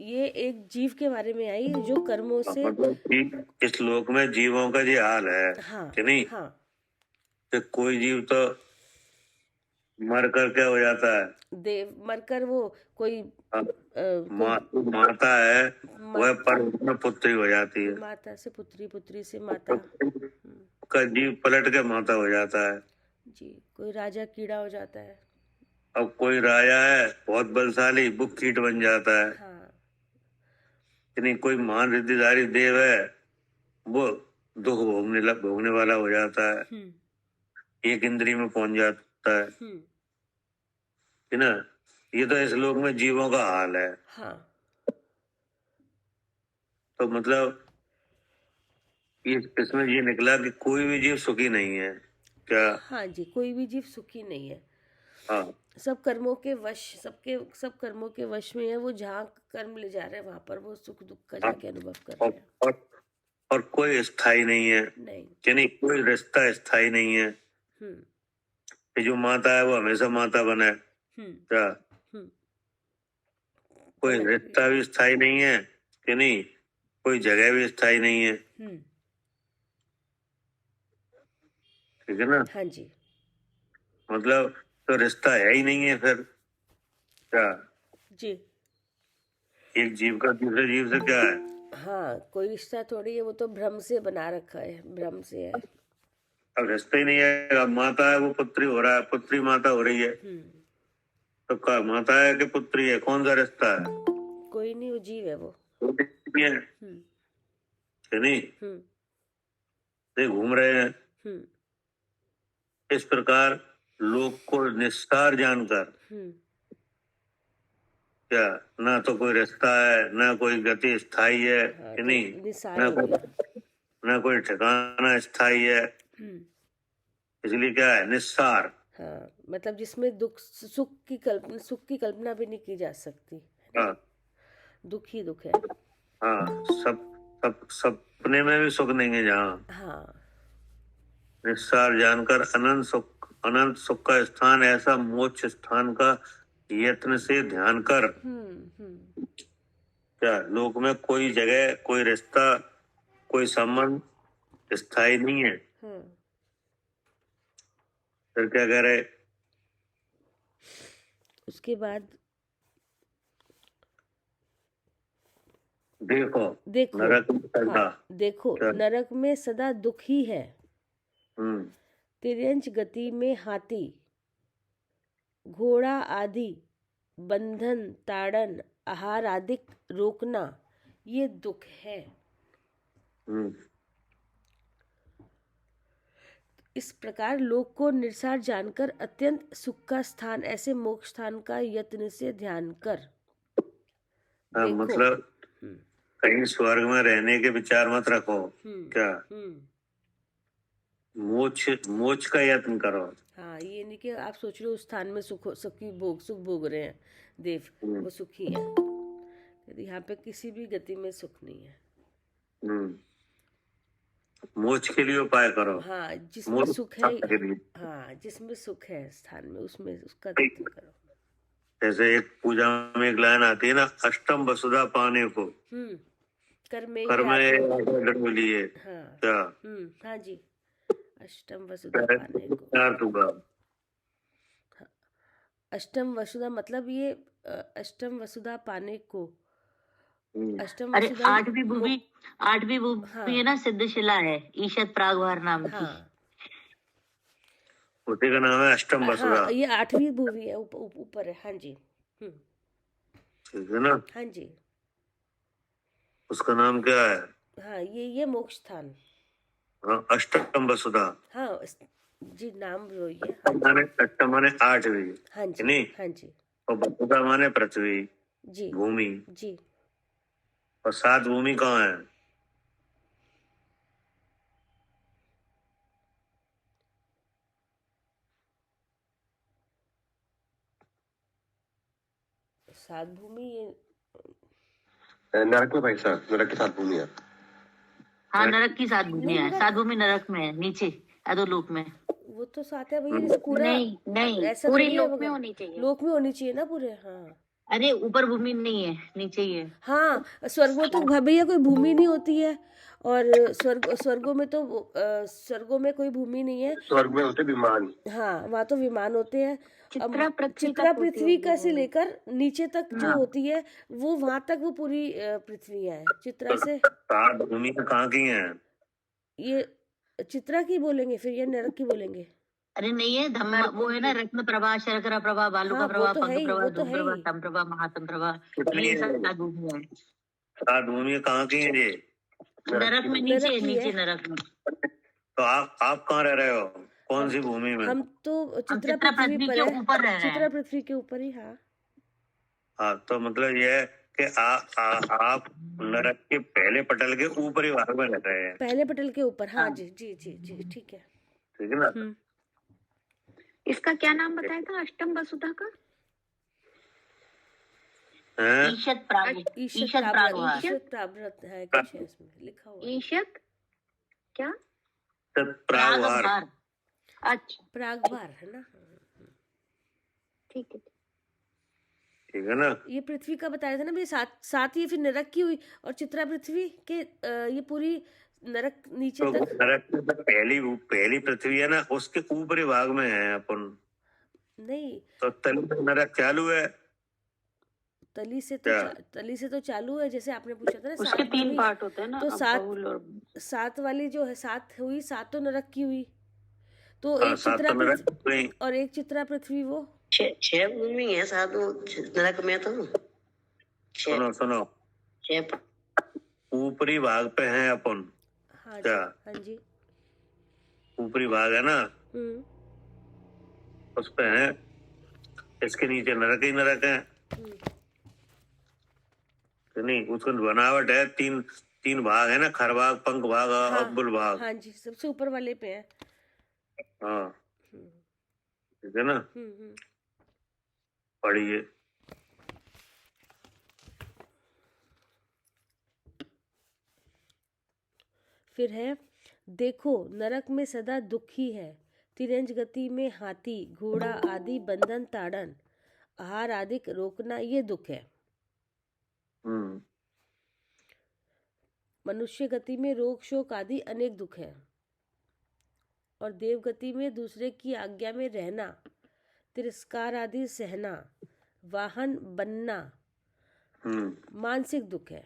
ये एक जीव के बारे में आई जो कर्मों से, मतलब इस लोक में जीवों का ये हाल है। हाँ, कि नहीं? हाँ। तो कोई जीव तो मर कर क्या हो जाता है? देव मरकर वो कोई माता है, वह पर में पुत्री हो जाती है, माता से पुत्री, पुत्री से माता, का जीव पलट के माता हो जाता है। जी। कोई राजा कीड़ा हो जाता है। अब कोई राजा है बहुत बलशाली, वो कीट बन जाता है। हाँ। नहीं, कोई महान रिद्धिधारी देव है, वो दुख भोगने वाला हो जाता है, एक इंद्री में पहुंच जाता है, है ना? ये तो इस लोक में जीवों का हाल है। हाँ। तो मतलब इसमें ये निकला कि कोई भी जीव सुखी नहीं है क्या? हाँ जी, कोई भी जीव सुखी नहीं है। हाँ। सब कर्मों के वश, सब कर्मों के वश में है। वो जहाँ कर्म ले जा रहे हैं वहां पर वो सुख दुख का जाके अनुभव कर रहे हैं। और कोई स्थायी नहीं है, नहीं, कि नहीं? कोई रिश्ता स्थायी नहीं है कि जो माता है वो हमेशा माता बने, क्या? कोई रिश्ता भी स्थायी नहीं है, कि नहीं? कोई जगह भी स्थायी नहीं है, ठीक है ना? हाँ जी। मतलब तो रिश्ता है ही नहीं है फिर, क्या? जी। एक जीव का दूसरे जीव से क्या है? हाँ, कोई रिश्ता थोड़ी है, वो तो भ्रम से बना रखा है, भ्रम से है। अब रिश्ता ही नहीं है। अब माता है वो पुत्री हो रहा है, पुत्री माता हो रही है, तो क्या माता है कि पुत्री है? कौन सा रिश्ता है? कोई नहीं, वो जीव है वो। है कि नहीं? ये घूम रहे हैं। इस प्रकार लोक को निस्तार जानकर, क्या ना तो कोई रिश्ता है, ना कोई गति स्थायी है, कि नहीं? ना कोई ठिकाना स्थायी है, इसलिए क्या है? निस्सार। हाँ, मतलब जिसमें दुख सुख की कल्पना भी नहीं की जा सकती। हाँ, दुख ही दुख है। हाँ, सब सपने में भी सुख नहीं है जहाँ। हाँ, निस्सार जानकर अनंत सुख का स्थान ऐसा मोक्ष स्थान का यत्न से ध्यान कर। क्या लोक में कोई जगह, कोई रिश्ता, कोई संबंध स्थायी नहीं है। फिर क्या कह रहे? उसके बाद देखो देखो नरक में सदा। हाँ, देखो क्या? नरक में सदा दुख ही है। हम्म, तिर्यंच गति में हाथी, घोड़ा आदि बंधन, ताड़न, आहार आदि रोकना, ये दुख है। हम्म, इस प्रकार लोक को निस्सार जानकर अत्यंत सुख का स्थान ऐसे मोक्ष स्थान का यत्न से ध्यान कर। हाँ, देखो। मतलब कहीं स्वर्ग में रहने के विचार मत रखो। क्या मोक्ष का यत्न करो। हाँ, ये नहीं कि आप सोच रहे हो उस स्थान में सुख भोग रहे हैं देव, वो सुखी है। यहाँ पे किसी भी गति में सुख नहीं है। मोक्ष के लिए उपाय करो। हाँ, जिसमें मोक्ष सुख है, के लिए। हाँ जिसमें सुख है स्थान में, उसमें उसका यत्न करो। जैसे एक पूजा में एक लाइन आती है ना, अष्टम वसुधा पाने को कर में लिए। हाँ क्या? हाँ जी, अष्टम वसुधा पाने को। हाँ, अष्टम वसुधा मतलब ये अष्टम वसुधा पाने को। अष्टम अरे वसुधा आठवीं भूमि हाँ, है ना, सिद्धशिला है, ईशत प्रागभार नाम की। हाँ, उसी का नाम है अष्टम वसुधा। हाँ, ये 8वीं भूमि है, ऊपर है। हाँ जी, ठीक है ना? हाँ जी, उसका नाम क्या है? हाँ, ये मोक्ष स्थान। हाँ, अष्टम वसुधा। हाँ जी, नाम वही है। अष्टम माने 8वीं। हाँ जी, नहीं? हाँ जी, और वसुधा माने पृथ्वी, जी, भूमि। जी। और 7 भूमि कहाँ है? सात भूमि ये नरक में भाई साहब, नरक के 7 भूमि है। हाँ, नरक की 7 भूमि नहीं, है। मगर 7 भूमि नरक में है, नीचे अधोलोक में। वो तो सात है भैया, जैसे पूरा नहीं ऐसा पूरी थोड़ी है, लोक में मगर होनी चाहिए। लोक में होनी चाहिए ना पूरे। हाँ अरे ऊपर भूमि नहीं है, नीचे ही है। हाँ, स्वर्गों तक भैया कोई भूमि नहीं होती है। और स्वर्गों में तो स्वर्गों में कोई भूमि नहीं है। स्वर्ग में होते विमान। हाँ, वहाँ तो विमान होते हैं। चित्रा पृथ्वी चित्रा तक होती पृथ्वी होगी का से भूमि। लेकर नीचे तक जो होती है, वो वहां तक वो पूरी पृथ्वी है। चित्रा से 7 भूमि कहाँ की है? ये चित्रा की बोलेंगे फिर, या नरक की बोलेंगे? अरे नहीं है, धम्म वो है ना, रत्न प्रभा, शर्करा प्रभा, बालुका हाँ, वो प्रभा, तो है पंख ही, प्रभा, वो तो धूम है प्रभा, ही। तम प्रभा, महातम प्रभा, कितनी ये है? सब 7 भूमि है। 7 भूमि कहाँ की है ये? नरक में नीचे, नरक की है। नीचे नरक में। तो आप कहाँ रह रहे हो? कौन सी भूमि में? हम तो हम चित्रा पृथ्वी पर के है। ऊपर रह रहे चित्रा हैं। पृथ्वी के ऊपर ही। हाँ, हाँ, तो मतलब ये है कि आप नरक के पहले पटल के ऊपरी भाग में रह रहे हैं। पहले पटल के ऊपर। हाँ जी, जी जी जी, ठीक है। ठीक है ना? इसका क्या नाम बताया था अष्टम वसुधा का? हैं? ईशत प्रागभार। ईशत प्राव्रत है कुछ है इसमें लिखा हुआ है। ईशत क्या? प्रागभार। अच्छा, प्रागभार है ना? ठीक है। ठीक है ना? ये पृथ्वी का बताया था ना भाई, सात ये फिर नरक की हुई। और चित्रा पृथ्वी के ये पूरी नरक नीचे तो तक। नरक में तो पहली पृथ्वी है ना, उसके ऊपरी भाग में है अपन। नहीं, तो तली में नरक चालू है। तली से तो चालू है, जैसे आपने पूछा था ना। उसके 3 भूमि, पार्ट होते हैं ना, तो बहुल और 7 वाली जो है, 7 हुई, 7 तो नरक की हुई। तो हाँ, एक 7 चित्रा तो नरक पृथ्वी नहीं। और एक चित्रा पृथ्वी वो 6 भूमि है साधु नरक में तो। सुनो 6 ऊपरी भाग पे हैं अपन। हाँ जी, क्या? हाँ जी। ऊपरी भाग है ना, उस पे है। इसके नीचे नरक ही नरक है। नहीं, उसका बनावट है। तीन भाग है ना, खर भाग, पंख भाग और अब्बुल भाग। हाँ जी, सबसे ऊपर वाले पे है। हाँ, ठीक है ना? पढ़िए। फिर है देखो नरक में सदा दुख ही है, तिरंज गति में हाथी घोड़ा आदि बंधन ताड़न, आहार आदि रोकना ये दुख है। हम्म। मनुष्य गति में रोग शोक आदि अनेक दुख है, और देव गति में दूसरे की आज्ञा में रहना, तिरस्कार आदि सहना, वाहन बनना मानसिक दुख है।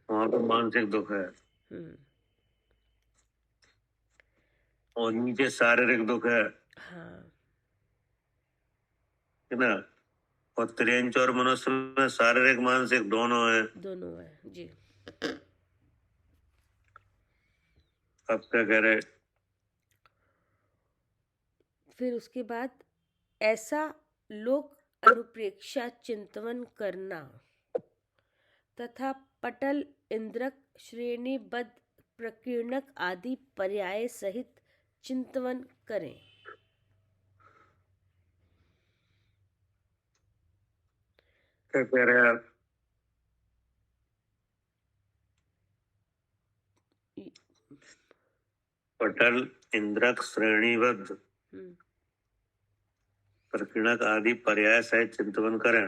वहां पर मानसिक दुख है, और नीचे शारीरिक दुख है, हाँ है ना। और त्रियंच और मनुष्य में शारीरिक मानसिक दोनों है। दोनों है जी। अब क्या कह रहे? फिर उसके बाद ऐसा लोक अनुप्रेक्षा चिंतन करना तथा पटल इंद्रक श्रेणीबद्ध प्रकीर्णक आदि पर्याय सहित चिंतन करें। क्या कह रहे आप? पटल इंद्रक श्रेणीबद्ध प्रकीर्णक आदि पर्याय सहित चिंतन करें।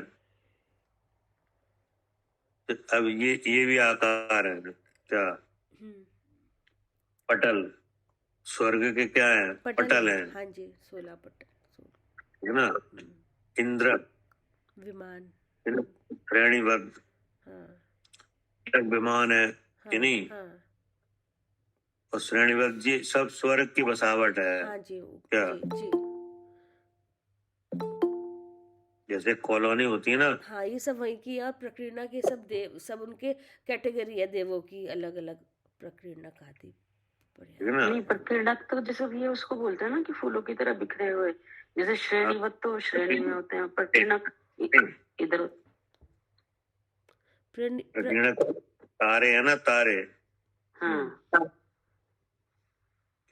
अब ये भी आकार है क्या? पटल स्वर्ग के क्या है? पटल है, हाँ जी, 16 पटल है ना। इंद्र विमान, श्रेणीबद्ध, हाँ विमान है कि नहीं? हाँ और श्रेणीबद्ध जी सब स्वर्ग की बसावट है। हाँ जी क्या? जी जैसे कॉलोनी होती है ना, हाँ, ये सब वही की और प्रकीर्णा के सब देव, सब उनके कैटेगरी है देवों की, अलग अलग प्रकीर्णा आदि है ना। नहीं, प्रकीर्णक तो जैसे ये उसको बोलते हैं ना कि फूलों की तरह बिखरे हुए, जैसे श्रेणीबद्ध तो श्रेणी में होते हैं, प्रकीर्णक इधर। प्रकीर्णक तारे है ना, तारे, हाँ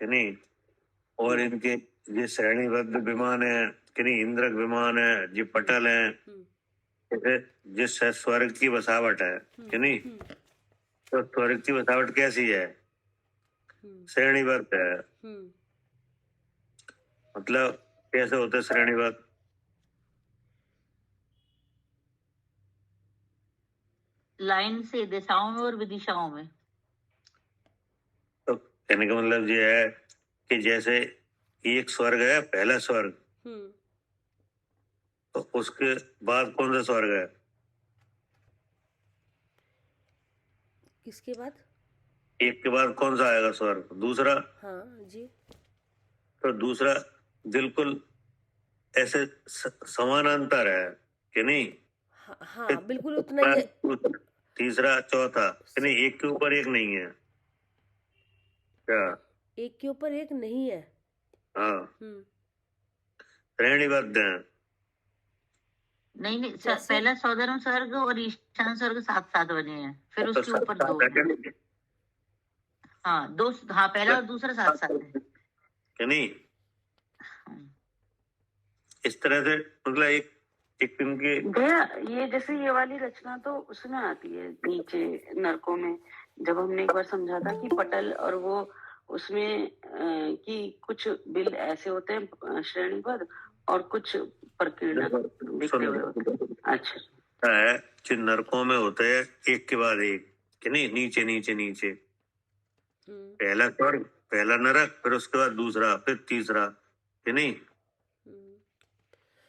कि नहीं। और इनके ये श्रेणीबद्ध विमान है कि नहीं, इंद्रक विमान है, ये पटल है, जिससे स्वर्ग की बसावट है कि नहीं। तो स्वर्ग की बसावट कैसी है? श्रेणीबद्ध है। मतलब कैसे होते श्रेणीबद्ध? लाइन से दिशाओं में और विदिशाओं में। तो कहने का मतलब ये है कि जैसे एक स्वर्ग है, पहला स्वर्ग, तो उसके बाद कौन सा स्वर्ग है? किसके बाद? एक के बाद कौन सा आएगा स्वर्ग? दूसरा। हाँ जी। तो दूसरा बिल्कुल ऐसे समानांतर है कि नहीं। हाँ बिल्कुल उतना ही है। तीसरा चौथा कि नहीं, एक के ऊपर एक नहीं है क्या? एक के ऊपर एक नहीं है। हाँ, श्रेणीबद्ध है। नहीं, पहला सौदर्म स्वर्ग और ईशान स्वर्ग साथ साथ बने हैं, फिर उसके ऊपर दो हैं। हाँ दो, हाँ पहला और दूसरा साथ साथ है कि नहीं। इस तरह से मतलब एक इनके भैया, ये जैसे ये वाली रचना तो उसमें आती है नीचे नरकों में, जब हमने एक बार समझा था कि पटल और वो उसमें कि कुछ बिल ऐसे होते हैं श्रेणीबद्ध और कुछ प्रकीर्णक बिखरे हुए होते हैं। अच्छा है कि नरकों में होते हैं एक के बाद एक कि नहीं, नीचे नीचे नीचे। पहला स्वर्ग, पहला नरक, फिर उसके बाद दूसरा, फिर तीसरा कि नहीं।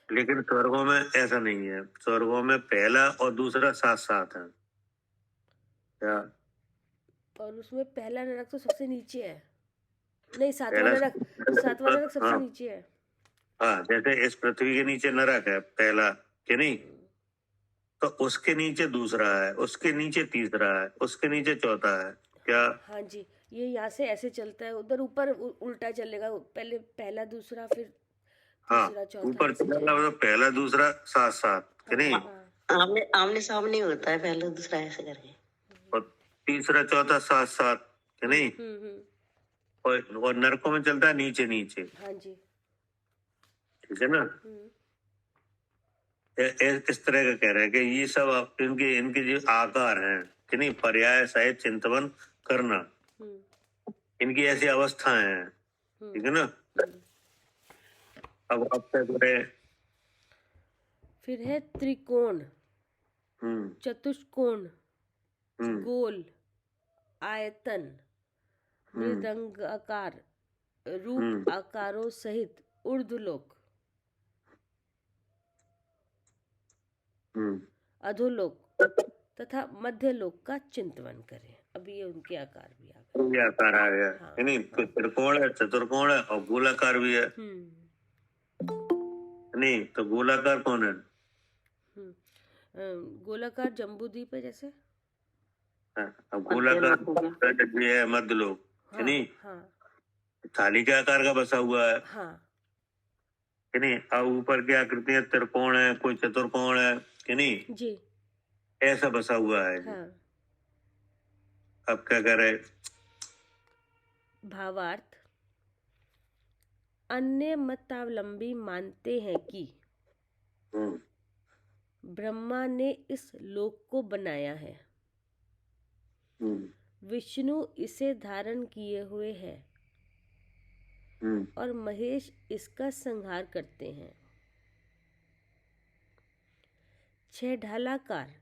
लेकिन स्वर्गों में ऐसा नहीं है। स्वर्गों में पहला और दूसरा साथ साथ है क्या? और उसमें पहला नरक तो सबसे नीचे है। नहीं, सातवां नरक सबसे नीचे है। हाँ, जैसे इस पृथ्वी के नीचे नरक है पहला कि नहीं, तो उसके नीचे दूसरा है, उसके नीचे तीसरा है, उसके नीचे चौथा है क्या? हाँ जी, ये यहाँ से ऐसे चलता है, उधर ऊपर उल्टा चलेगा, पहले पहला दूसरा फिर हाँ, तीसरा चौथा। ऊपर चलेगा तो पहला दूसरा साथ साथ कि नहीं। आमने आमने सामने होता है, पहला दूसरा ऐसे करके, और तीसरा चौथा साथ साथ कि नहीं। और नरकों में चलता है नीचे नीचे। हाँ जी, ठीक है ना। इस तरह का कह रहे हैं कि ये सब इनके इनके जो आकार हैं कि नहीं, पर्याय सहित चिंतन करना। इनकी ऐसी अवस्थाएं हैं, ठीक है ना। अब आप क्या करें। फिर है त्रिकोण, चतुष्कोण, गोल, आयतन, मृदंगाकार, रूप आकारों सहित ऊर्ध्वलोक, अधोलोक तथा मध्यलोक का चिंतन करें। अब ये उनके आकार भी आ गए। ये आकार आ गया, हाँ, यानी त्रिकोण है, चतुर्कोण है और गोलाकार भी है। नहीं तो गोलाकार कौन है? गोलाकार जम्बूद्वीप है जैसे। अब गोलाकार भी है मध्यलोक, यानी थाली के आकार का बसा हुआ है। नहीं, अब ऊपर की आकृतियां त्रिकोण है, कोई चतुर्कोण है, नहीं जी, ऐसा बसा हुआ है। अब क्या करे। भावार्थ, अन्य मतावलंबी मानते हैं कि ब्रह्मा ने इस लोक को बनाया है, विष्णु इसे धारण किए हुए है और महेश इसका संहार करते हैं। छह ढालाकार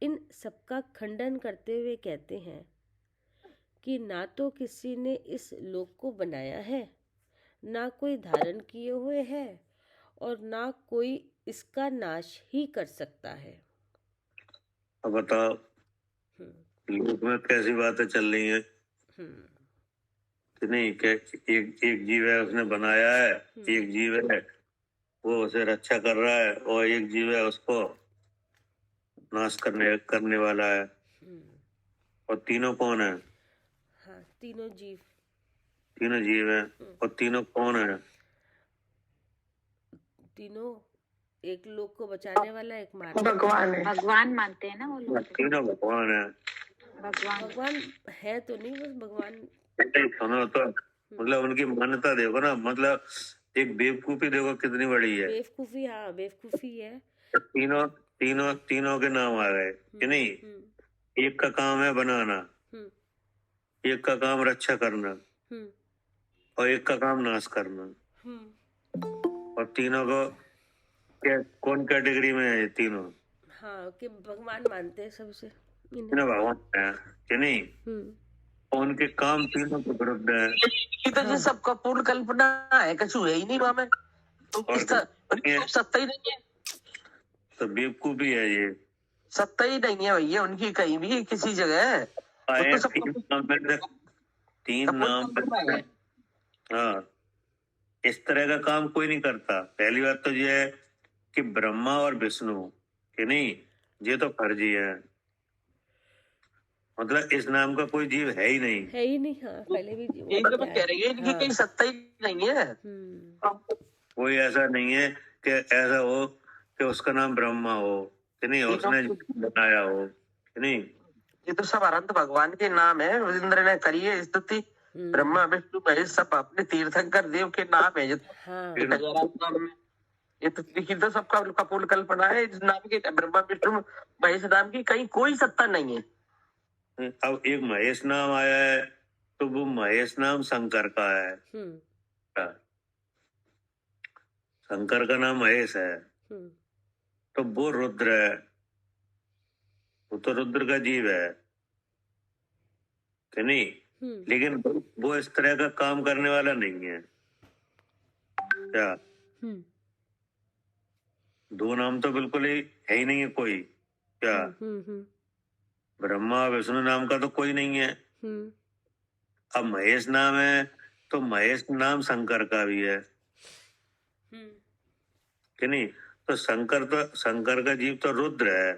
इन सबका खंडन करते हुए कहते हैं कि ना तो किसी ने इस लोक को बनाया है, ना कोई धारण किए हुए है और ना कोई इसका नाश ही कर सकता है। अब बताओ लोक में कैसी बातें चल रही है कि नहीं, एक जीव है, उसने बनाया है, एक जीव है वो उसे रक्षा कर रहा है और एक जीव है उसको नाश करने वाला है। और तीनों कौन है? हाँ, तीनों जीव हैं। और तीनों कौन है? तीनों एक लोक को बचाने वाला, एक मारने भगवान है। भगवान मानते हैं ना वो लोग। तीनों भगवान है। भगवान है तो नहीं, बस भगवान। सुनो तो मतलब उनकी मान्यता देखो ना, मतलब एक बेवकूफी देखो कितनी बड़ी है। बेवकूफी, हाँ बेवकूफी है। तीनों के नाम आ गए कि नहीं। एक का काम है बनाना, एक का काम रक्षा करना और एक का काम नाश करना। और तीनों को कौन कैटेगरी में है? तीनों हाँ कि भगवान मानते हैं सबसे, तीनों भगवान है कि नहीं। उनके काम तीनों के विरुद्ध है। तो सबका पूर्ण कल्पना है, कछु है ही नहीं वहां में, तो सत्ता ही नहीं है। तो बेवकूफी है ये, सत्ता ही नहीं है भैया उनकी कहीं भी किसी जगह। तीन नाम है। हाँ, इस तरह का काम कोई नहीं करता। पहली बात तो ये है कि ब्रह्मा और विष्णु कि नहीं, ये तो फर्जी है। मतलब इस नाम का कोई जीव है ही नहीं। हाँ, पहले भी तो कह रही है इनकी कहीं सत्ता ही नहीं है। कोई ऐसा नहीं है कि ऐसा हो कि उसका नाम ब्रह्मा हो कि नहीं, उसने बताया हो कि नहीं। ये तो सब अनंत भगवान के नाम है। इंद्र ने करी है स्तुति, ब्रह्मा विष्णु महेश सब अपने तीर्थंकर देव के नाम है। ये तो लिखित तो सबका कपूल कल्पना है। इस नाम के ब्रह्मा विष्णु महेश नाम की कहीं कोई सत्ता नहीं है। अब एक महेश नाम आया है तो वो महेश नाम शंकर का है। शंकर का नाम महेश है तो वो रुद्र है, वो तो रुद्र का जीव है कि नहीं। लेकिन वो इस तरह का काम करने वाला नहीं है। क्या दो नाम तो बिल्कुल ही है ही नहीं है कोई। क्या ब्रह्मा विष्णु नाम का तो कोई नहीं है। अब महेश नाम है तो महेश नाम शंकर का भी है कि नहीं। तो शंकर का जीव तो रुद्र है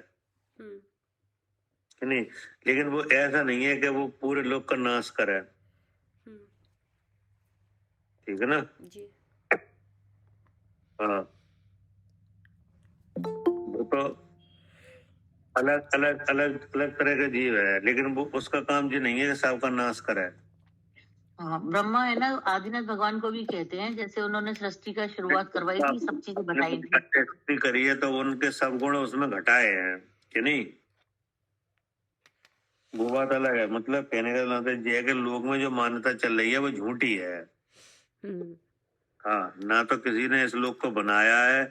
कि नहीं। लेकिन वो ऐसा नहीं है कि वो पूरे लोक का नाश करे। ठीक है ना जी। हाँ, वो तो अलग तरह के जीव है, लेकिन वो उसका काम जो नहीं है सबका नाश करे। हाँ, ब्रह्मा है ना, आदिनाथ भगवान को भी कहते हैं। जैसे उन्होंने सृष्टि का शुरुआत करवाई थी, सब चीजें बताई थी। सृष्टि करी है तो उनके सब गुण उसमें घटाए हैं कि नहीं। वो बात अलग है, मतलब कहने का मतलब ये है कि लोक में जो मान्यता चल रही है वो झूठी है। हाँ, ना तो किसी ने इस लोक को बनाया है,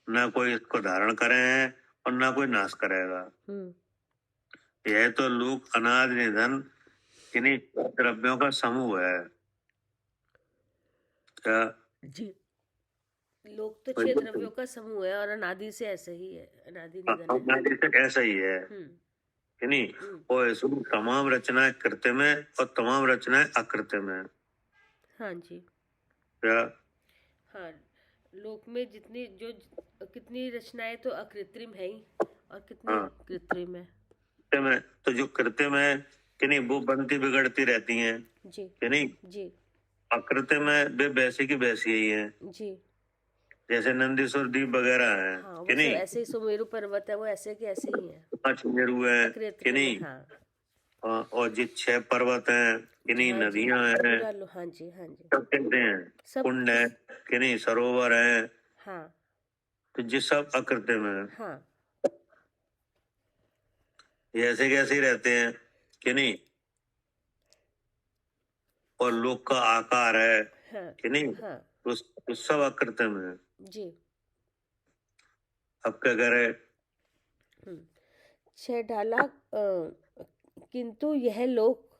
ना कोई इसको धारण करे हैं और ना कोई नाश करेगा। यह तो लोक अनादि निधन किन्हीं द्रव्यों का समूह है। क्या जी, लोक तो 6 द्रव्यों का समूह है और अनादि से ऐसे ही है, अनादि निधन है। अनादि से ऐसा ही है कि नहीं। और इसमें तमाम रचनाएं कृत्रिम है और तमाम रचनाएं अकृत्रिम है। हाँ जी, क्या हाँ, लोक में जितनी जो कितनी रचनाएं तो अकृत्रिम है ही और कितनी हाँ। कृत्रिम है। कृत्रिम है तो जो कृत्रिम है कि नहीं वो बनती बिगड़ती रहती हैं जी कि नहीं। जी अकृत्रिम है वे वैसी की वैसी ही है, जी। जैसे नंदीश्वर द्वीप वगैरह है हाँ, कि वो नहीं। सब ऐसे ही सुमेरु पर्वत है, वो ऐसे के ऐसे ही है, पांच मेरू है कि अकृत्रिम है। नहीं। हाँ हाँ, और जो 6 पर्वत हैं कि नहीं, हाँ जी, नदियां हैं, पूरा हाँ जी हाँ जी, सब कहते हैं सब कुंड है कि नहीं, सरोवर है, हाँ तो ये सब अकृत्रिम है। हाँ ये ऐसे कैसे ही रहते हैं कि नहीं। और लोक का आकार है हाँ कि नहीं, हाँ तो सब अकृत्रिम है। जी। अब क्या करे। 6 डाला किंतु यह लोक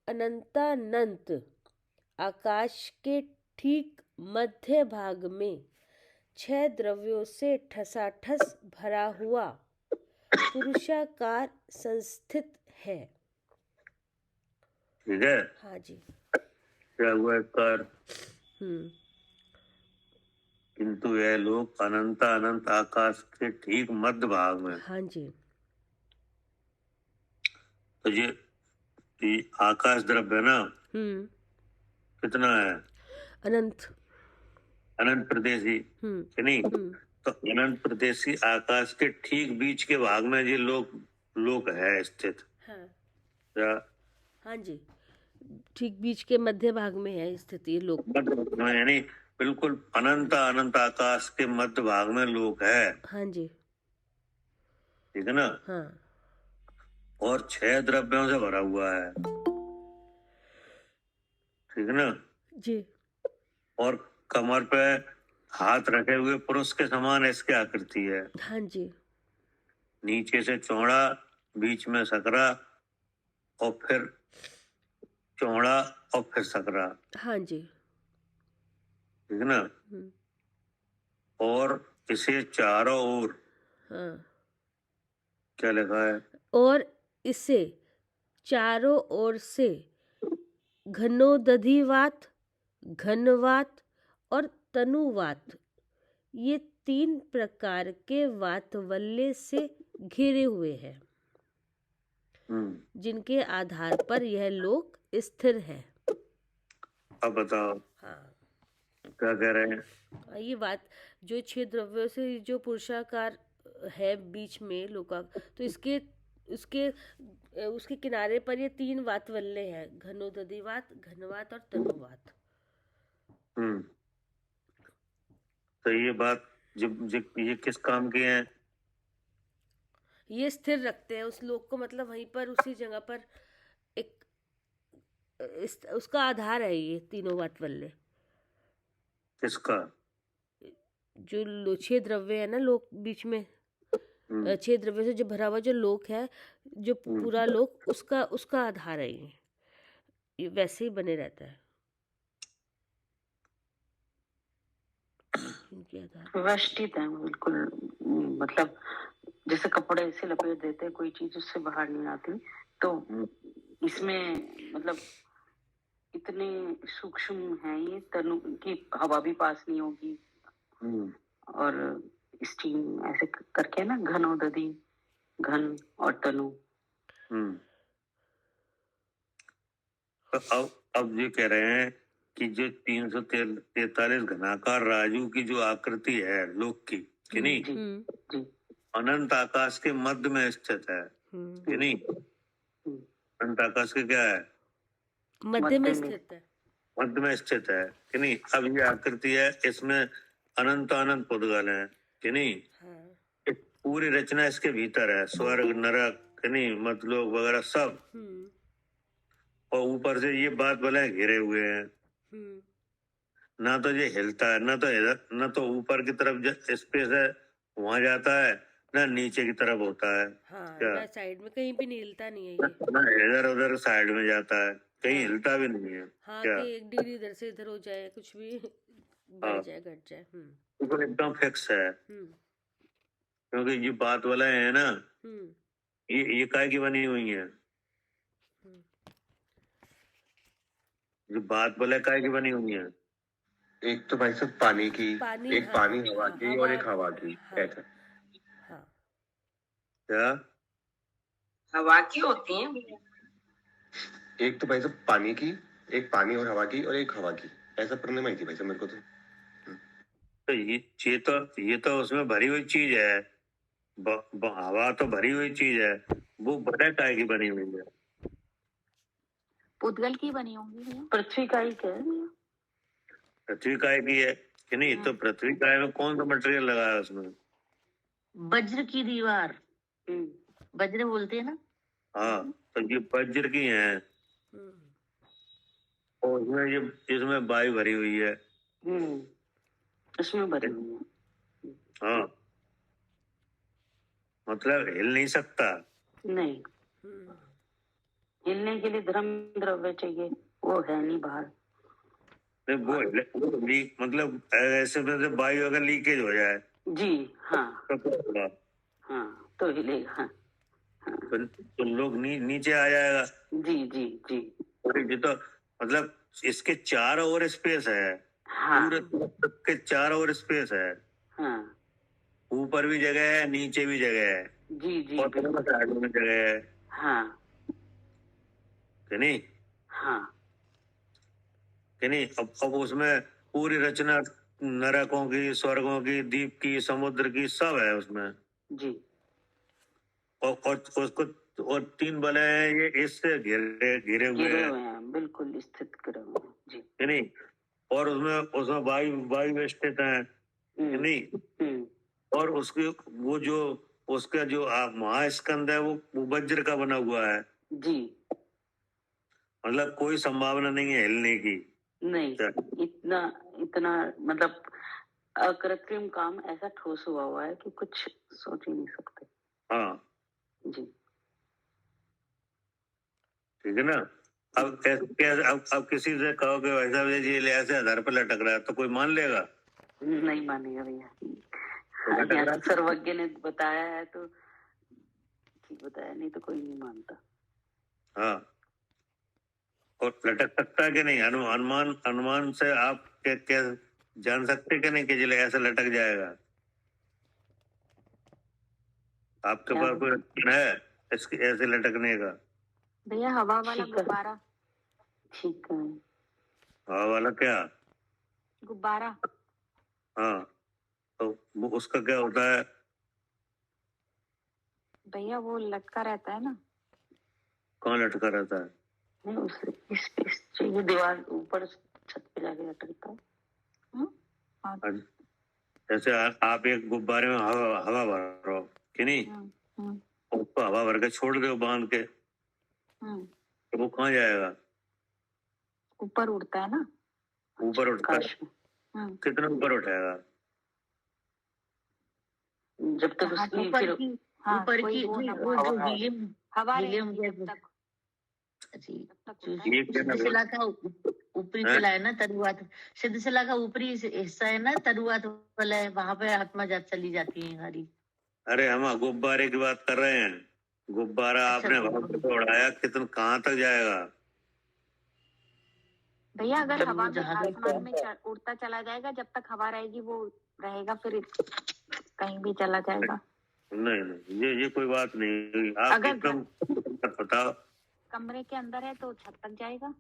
अनंतानंत आकाश के ठीक मध्य भाग में 6 द्रव्यों से ठसाठस भरा हुआ पुरुषाकार संस्थित है। ठीक है, हाँ जी। क्या हुआ कर हम्म किंतु यह लोक अनंत अनंत आकाश के ठीक मध्य भाग में। हाँ जी। तो ये आकाश द्रव्य ना कितना है, अनंत। अनंत प्रदेशी कि नहीं। तो अनंत प्रदेशी आकाश के ठीक बीच के भाग में ये लोक है स्थित। हाँ क्या हाँ जी, ठीक बीच के मध्य भाग में है स्थिति ये लोक। यानी बिल्कुल अनंत अनंत आकाश के मध्य भाग में लोक है। हाँ जी। ठीक है ना। हाँ और 6 द्रव्यों से भरा हुआ है। ठीक है ना जी। और कमर पे हाथ रखे हुए पुरुष के समान इसकी आकृति है। हाँ जी। नीचे से चौड़ा, बीच में सकरा, और फिर चौड़ा और फिर सकरा। हाँ जी। ठीक है ना। और इसे चारों ओर हाँ, क्या लिखा है, और इसे चारों ओर से घनोदधिवात, घनवात और तनुवात, ये 3 प्रकार के वातवल्य से घिरे हुए हैं, जिनके आधार पर यह लोक स्थिर है। अब बताओ हाँ, क्या कह रहे हैं। ये बात जो 6 द्रव्यों से जो पुरुषाकार है बीच में लोका, तो उसके किनारे पर ये 3 वातवल्य है, घनोदधिवात, घनवात और तनुवात। तो ये बात ये किस काम की है। ये स्थिर रखते हैं उस लोक को, मतलब वहीं पर उसी जगह पर एक उसका आधार है ये तीनों वातवल्य। किसका, जो 6 द्रव्य है ना लोक बीच में, 6 द्रव्य से जो भरा हुआ जो लोक है, जो पूरा लोक, उसका आधार है ये वैसे ही बने रहता है इनके आधार। व्यवस्थित है बिल्कुल, मतलब जैसे कपड़े से लपेट देते हैं, कोई चीज उससे बाहर नहीं आती, तो इसमें मतलब इतने सूक्ष्म है ये, तनु की हवा भी पास नहीं होगी, और स्टीम ऐसे करके ना, घनोदधि, घन और तनु। तो अब ये कह रहे हैं कि जो 343 घनाकार राजू की जो आकृति है लोक की कि नहीं, जी अनंत आकाश के मध्य में स्थित है कि नहीं। अनंत आकाश के क्या है, मध्य में स्थित है, मध्य में स्थित है कि नहीं। अब ये आकृति है, इसमें अनंत अनंत पुद्गल है कि नहीं। हाँ पूरी रचना इसके भीतर है, स्वर्ग, नरक, कि नहीं, मतलोक वगैरह सब, और ऊपर से ये बात वाले घिरे हुए हैं, ना तो ये हिलता है, ना तो इधर, ना तो ऊपर की तरफ स्पेस है वहां जाता है, ना नीचे की तरफ होता है। हाँ, क्या ना साइड में कहीं भी नहीं हिलता नहीं है ये। ना इधर उधर साइड में जाता है, कहीं हाँ। हिलता भी नहीं है। हाँ, क्या कि 1 डिग्री इधर से इधर हो जाए, कुछ भी बढ़ हाँ, जाए घट जाए। ऊपर एकदम फिक्स है, क्योंकि ये बात वाला है ना, ये काय की बनी हुई है, जो बात वाला काय की बनी हुई है। एक तो भाई साहब पानी की, पानी, एक हाँ, पानी हवा हाँ, की और एक हवा की, हाँ, ऐसा। हाँ, क्या हवा की होती है। एक तो भाई साहब पानी की, एक पानी और हवा की, और एक हवा की, ऐसा पढ़ने में आई थी भाई साहब मेरे को तो। तो ये तो उसमें भरी हुई चीज है, हवा तो भरी हुई चीज है, वो बड़ा काय की बनी हुई है। पुद्गल की बनी होंगी भैया। पृथ्वी का ही कह रही है। पृथ्वी काय की है कि नहीं, तो पृथ्वी काय में कौन सा मटेरियल लगा है उसमें? वज्र की दीवार, वज्र बोलते हैं ना। हाँ, तो ये वज्र की है, और इसमें वायु भरी हुई है। इसमें भरी हुई है। हाँ, मतलब हिल नहीं सकता। नहीं, हिलने के लिए धर्म द्रव्य चाहिए, वो है नहीं बाहर। नहीं, वो लीक, मतलब ऐसे में से वायु अगर लीकेज हो जाए जी हाँ, तो क्या होगा? हाँ तो हिलेगा। हाँ, तो लोग नीचे आ जाएगा। जी जी जी। ये तो मतलब इसके चारों ओर स्पेस है, हाँ, पूरे के चारों ओर स्पेस है, हाँ, ऊपर भी जगह है, नीचे भी जगह है, जी जी, और बिल्कुल। साइड में जगह है, हाँ, कि नहीं? हाँ, कि नहीं? अब उसमें पूरी रचना नरकों की, स्वर्गों की, द्वीप की, समुद्र की, सब है उसमें। जी, और उसको, और 3 बले हैं, ये इससे घिरे घिरे हुए गिरे हैं, हुए हैं, बिल्कुल स्थित करे हुए हैं। जी। कि नहीं? और उसमें वायु स्थित है, कि नहीं? और उसके वो जो उसका जो महास्कंद है, वो वज्र का बना हुआ है। जी, मतलब कोई संभावना नहीं है हिलने की। नहीं, इतना इतना मतलब अकृत्रिम काम ऐसा ठोस हुआ है कि कुछ सोच ही नहीं सकते। हाँ, जी, ठीक है ना? अब किसी से कहोगे वैसा ये ऐसे आधार पर लटक रहा है, तो कोई मान लेगा? नहीं मानेगा भैया। तो लटक यहाँ रहा तो सर्वज्ञ ने बताया है तो ठीक बताया, नहीं तो कोई नहीं मानता। हाँ, और लटक सकता है कि नहीं? अनुमान से आप क्या जान सकते कि नहीं कि जिले ऐसे लटक जाएगा? आपके क्या पास कोई option है इसके ऐसे लटकने का? भैया हवा वाला ठीक है। गुब्बारा, ठीक है। हवा वाला क्या? गुब्बारा हाँ, तो वो उसका क्या होता है? भैया वो लटका रहता है ना। कहाँ लटका रहता है? नहीं, उसे स्पेस चाहिए, दीवार ऊपर छत पे जाके लटकता है। हाँ, जैसे आप एक गुब्बारे में हवा भर रहे हो, कि नहीं? उसको हवा भर के छोड़ दो बांध के, तो वो कहाँ जाएगा? ऊपर उड़ता है ना। ऊपर उठता है। आकाश में। कितना ऊपर उठाएगा? जब तक उसकी ऊपर फिर की, हाँ, ऊपर कोई की वो ना वो जो हीलियम, हवा हीलियम रहेगी जब गैस, तक जी, तक होता है। ये क्या ना सिद्धशिला का ऊपरी हैं? शिला है ना, तरुआत, सिद्धशिला का ऊपरी हिस्सा है ना, तरुआत वाला है, वहां पे आत्मा चली जाती है हमारी। अरे हम गुब्बारे की बात कर रहे हैं। गुब्बारा अच्छा, आपने हवा पे उड़ाया, कितना कहाँ तक जाएगा? भैया अगर जब हवा वो में जहाँ आसमान में उड़ता चला जाएगा, जब तक हवा रहेगी वो रहेगा, फिर कहीं भी चला जाएगा। नहीं नहीं, ये कोई बात नहीं। आप अगर एकदम बताओ। कमरे के अंदर है तो छत तक जाएगा।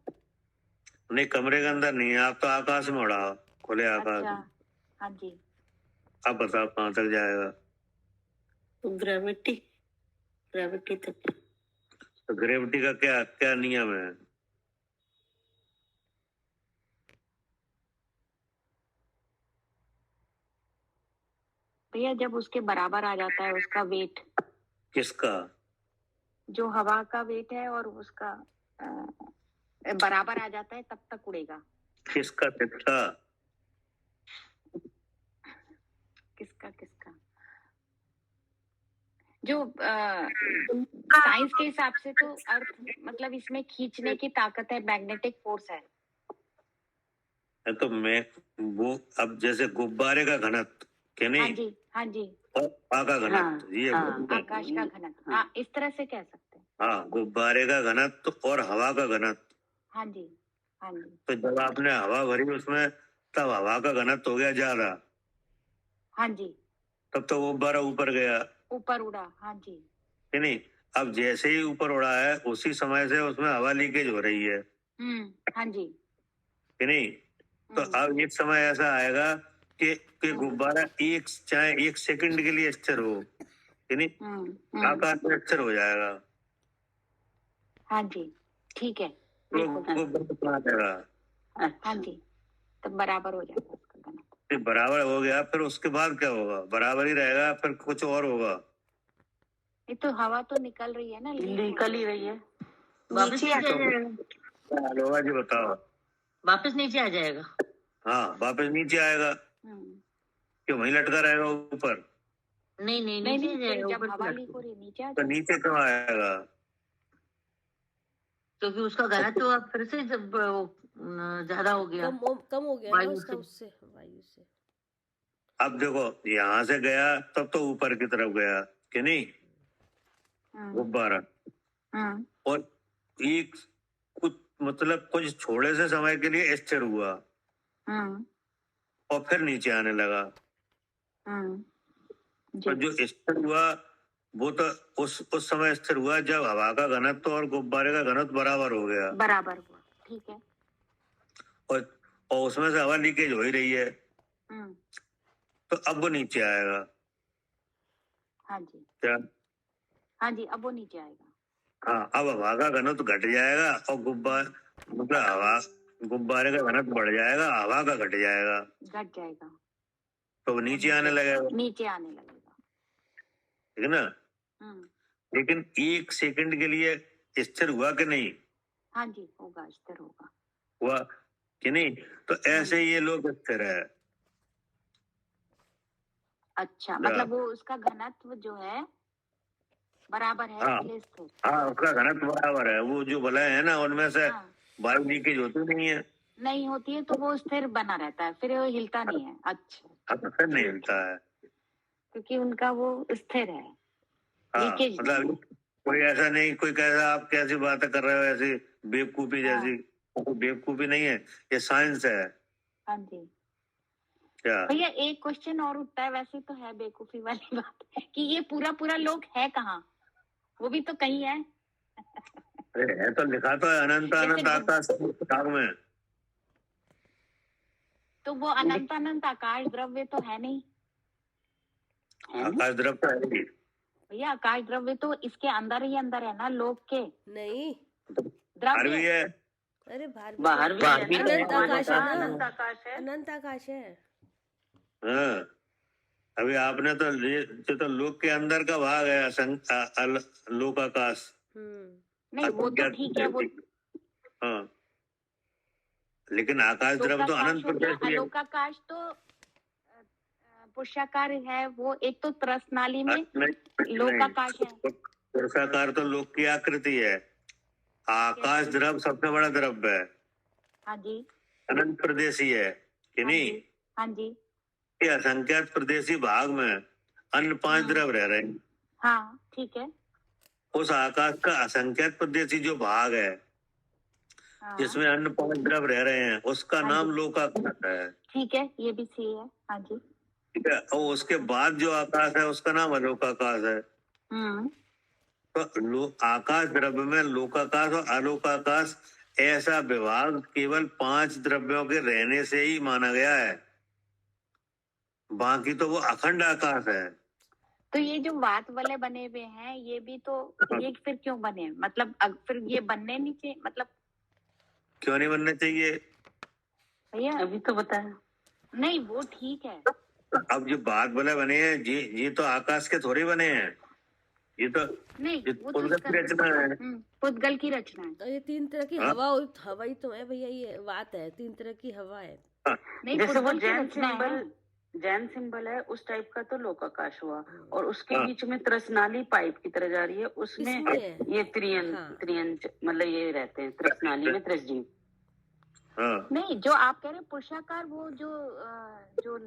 नहीं, कमरे के अंदर नहीं है, आप तो आकाश में उड़ाओ, खुले आकाश अच्छा, में। हाँ जी। आप बताओ कहाँ तक जाएगा? ग्रेविटी, ग्रेविटी तक। तो ग्रेविटी का क्या क्या नियम है? भैया जब उसके बराबर आ जाता है उसका वेट, किसका? जो हवा का वेट है और उसका बराबर आ जाता है तब तक उड़ेगा। किसका किसका? किसका किसका? जो साइंस के हिसाब से तो अर्थ मतलब इसमें खींचने की ताकत है, मैग्नेटिक फोर्स है। तो मैं वो अब जैसे गुब्बारे का घनत्व के हाँ नहीं, जी, हाँ जी, और हवा का घनत्व, ये आकाश का घनत्व, हाँ इस तरह से कह सकते हैं। हाँ, गुब्बारे का घनत्व और हवा का घनत्व। हाँ जी, हाँ जी, तो जब आपने हवा भरी उसमें, तब हवा का घनत्व हो गया ज्यादा, हाँ जी, तब तो गुब्बारा ऊपर गया ऊपर उड़ा। हाँ जी, कि नहीं? अब जैसे ही ऊपर उड़ा है उसी समय से उसमें हवा लीकेज हो रही है हाँ जी, कि नहीं? तो अब एक समय ऐसा आएगा कि गुब्बारा चाहे एक सेकंड के लिए स्थिर हो कि नहीं, आकाश में स्थिर हो जाएगा। हाँ जी, ठीक है, तो बिल्कुल। गुब्बारा कहाँ जाएगा? हाँ जी, तब बराबर हो जाएगा उसका घनत्व। फिर बराबर हो गया, फिर उसके बाद क्या होगा? बराबर ही रहेगा, फिर कुछ और होगा। ये तो हवा तो निकल रही है ना, निकल ही रही है। वापस नीचे नीचे आ आ जाएगा। क्या होगा जी बताओ? वापस नीचे आ जाएगा। हाँ, वापस नीचे आएगा कि वहीं लटका रहेगा ऊपर? नहीं नहीं, नहीं नीचे नहीं, आ फिर जाएगा, जब ऊपर हवा से लीक लटका। हो रही है नीचे आ तो जाएगा। नीचे क्यों आएगा? क्योंकि उसका घनत्व तो अब फिर से जब ज्यादा हो गया, कम हो गया ना वायु उसका, से। उससे वायु से। अब देखो, यहाँ से गया तब तो ऊपर की तरफ गया कि नहीं गुब्बारा, और एक कुछ मतलब कुछ थोड़े से समय के लिए स्थिर हुआ और फिर नीचे आने लगा। और जो स्थिर हुआ वो तो उस समय स्थिर हुआ जब हवा का घनत्व और गुब्बारे का घनत्व बराबर हो गया, बराबर हुआ, ठीक है। और उसमें से हवा लीकेज हो ही रही है, तो अब वो नीचे आएगा। हाँ जी, क्या? हाँ जी, अब वो नीचे आएगा। हाँ, अब हवा का घनत्व घट जाएगा और गुब्बारे का घनत्व बढ़ जाएगा, हवा का घट जाएगा, घट जाएगा, तो वो नीचे आने लगेगा, नीचे आने लगेगा। ठीक है ना? लेकिन एक सेकंड के लिए स्थिर हुआ कि नहीं? हाँ जी, होगा, स्थिर होगा। हुआ कि नहीं? तो ऐसे ही ये लोग स्थिर है। अच्छा, मतलब वो उसका घनत्व जो है बराबर है, हाँ, इसलिए स्थिर। हाँ, उसका घनत्व बराबर है। वो जो बलय है ना, उनमें से वायु लीकेज होती नहीं है, नहीं होती है, तो वो स्थिर बना रहता है, फिर वो हिलता नहीं है। अच्छा, फिर नहीं हिलता है, क्योंकि उनका वो स्थिर है, हाँ, लीकेज नहीं मतलब कोई ऐसा नहीं, कोई कैसा आप कैसी बातें कर रहे हो, ऐसी बेवकूफी जैसी, बेवकूफी नहीं है, ये साइंस है। हाँ जी, क्या भैया एक क्वेश्चन और उठता है, वैसे तो है बेवकूफी वाली बात, कि ये पूरा पूरा लोक है कहाँ? वो भी तो कहीं है। अरे है तो लिखा तो है, अनंत अनंत आकाश भाग में। तो वो अनंत अनंत आकाश द्रव्य तो है नहीं आकाश द्रव तो है ही। भैया, आकाश द्रव्य तो इसके अंदर ही अंदर है ना, लोक के नहीं, बाहर भी है। अरे बाहर बाहर भी अनंत है, आकाश है ना, अनंत आकाश है। अनंत आकाश है। हाँ, अभी आपने तो ये तो लोक के अंदर का भाग है, लोकाकाश। नहीं, वो तो ठीक है, वो हाँ, लेकिन आकाश द्रव तो अनंत प्रदेश है। लोकाकाश तो पुरुषाकार है, वो एक तो तरस नाली में लोकाकाश है। पुरुषाकार तो लोक की आकृति है, आकाश द्रव सबसे बड़ा द्रव्य है। हाँ जी, अनंत प्रदेशी है कि नहीं? हाँ जी, ये असंख्यात प्रदेशी भाग में अन्य 5 द्रव रह रहे हैं। हाँ ठीक है। उस आकाश का असंख्यात प्रदेशी जो भाग है, जिसमें अन्य 5 द्रव रह रहे हैं, उसका नाम लोकाकाश है। ठीक है, ये भी सही है। हाँ जी, ठीक है, और उसके बाद जो आकाश है उसका नाम अलोकाकाश है। तो आकाश द्रव्य में लोकाकाश और अलोकाकाश ऐसा विभाग केवल 5 द्रव्यों के रहने से ही माना गया है, बाकी तो वो अखंड आकाश है। तो ये जो वात वाले बने हुए हैं, ये भी तो, ये फिर क्यों बने? मतलब फिर ये बनने नहीं चाहिए, मतलब क्यों नहीं बनने चाहिए? भैया अभी तो बताया नहीं, वो ठीक है। अब जो बात वाले बने हैं, ये तो आकाश के थोड़े बने हैं, ये तो नहीं, ये वो तो पुद्गल की रचना है। पुद्गल की रचना है। तो ये 3 तरह की हाँ? हवा ही तो है भैया, ये बात है, 3 तरह की हवा है। नहीं, जैसे वो पुद्गल की जैन रचना है। सिंबल, जैन सिंबल है उस टाइप का तो लोकाकाश हुआ, और उसके हाँ। बीच में त्रसनाली पाइप की तरह जा रही है, उसमें इसमें है। ये त्रियन हाँ। त्रियन मतलब ये रहते हैं त्रसनाली में त्रसजीव। हाँ, नहीं, जो आप कह रहे हैं पुरुषाकार, वो जो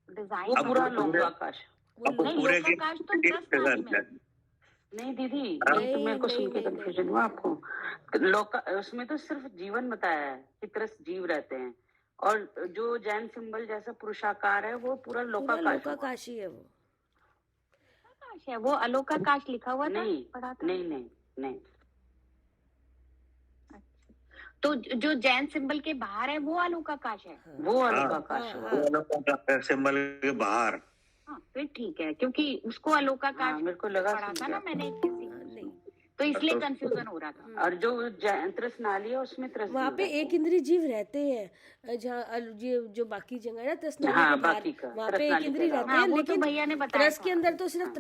डिजाइन वो अब पूरा वो पूरे- लोकाकाश। वो अब वो नहीं, पूरे की लोकाकाश तो त्रसनाली में है। नहीं दीदी, हाँ? ये तो मेरे को नहीं, सुन के नहीं, कंफ्यूजन नहीं, हुआ आपको। लोका उसमें तो सिर्फ जीवन बताया है कि त्रस जीव रहते हैं, और जो जैन सिंबल जैसा पुरुषाकार है वो पूरा पूरा लोकाकाश हुआ। लोकाकाशी है वो। आकाश है वो, अलोकाकाश लिखा हुआ था, नहीं पढ़ा था। नहीं नहीं नहीं, तो जो जैन सिंबल के बाहर है वो अलोकाकाश है। वो अलोकाकाश हाँ, हुआ। हाँ। वो अलग सिंबल के बाहर। हाँ, फिर ठीक है, क्योंकि उसको हाँ, अलोकाकाश मेरे को लगा पढ़ा समझ था ना गया। मैंने किसी, नहीं, तो इसलिए कंफ्यूजन हो रहा था। और जो त्रसनाली है उसमें त्रस वहाँ जीव पे रहते हैं। एक इंद्रिय जीव रहते हैं, जहाँ जो बाकी जगह है ना त्रसनाली हाँ, के बाहर, बाकी का, वहाँ पे एक त्रसनाली के इंद्रिय अलावा। रहते हाँ, हैं, वो तो लेकिन भैया ने बताया त्रस के था। अंदर तो सिर्फ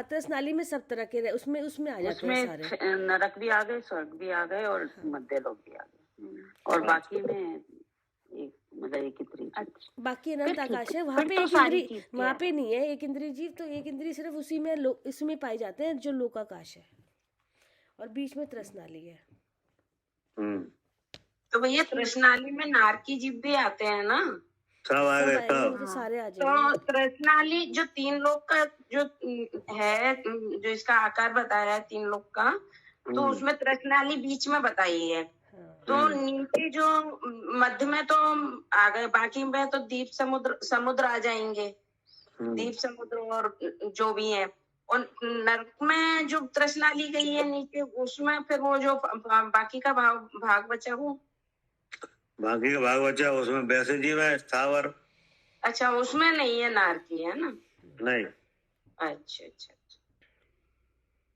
त्रसनाली में सब तरह के उसमें आ जाते हैं उसमें सारे। नरक भी आ गए, स्वर्ग भी आ गए, और मध्य लोक भी आ गए, और बाकी में एक मतलब एक ही तरीके। अच्छा, बाकी अनंत फिर ठीक आकाश है, है, वहाँ फिर पे तो एक सारी इंद्रिय, चीज वहाँ क्लियर पे है। नहीं है एक इंद्रिय जीव, तो एक इंद्रिय सिर्फ उसी में इसमें पाए जाते हैं जो लोकाकाश है, और बीच में त्रसनाली है। तो भैया तृष्णाली में नारकी जीव भी आते हैं ना? सब आ सब गए आएंगे, सब। वो तो सारे आ तो जाएंगे। तृष्णाली जो 3 लोग का जो है, जो इसका आकार बताया है 3 लोग का, तो उसमें तृष्णाली बीच में बताई है। तो नीचे जो मध्य में तो आ गए, बाकी में तो द्वीप समुद्र आ जाएंगे, द्वीप समुद्र और जो भी है। और नरक में जो तृष्णाली गई है नीचे, उसमें फिर वो जो बाकी का भाग बचा, वो बाकी का भाग बचा, उसमें वैसे जीव है स्थावर। अच्छा, उसमें नहीं है नारकी, है ना? नहीं, अच्छा अच्छा अच्छा,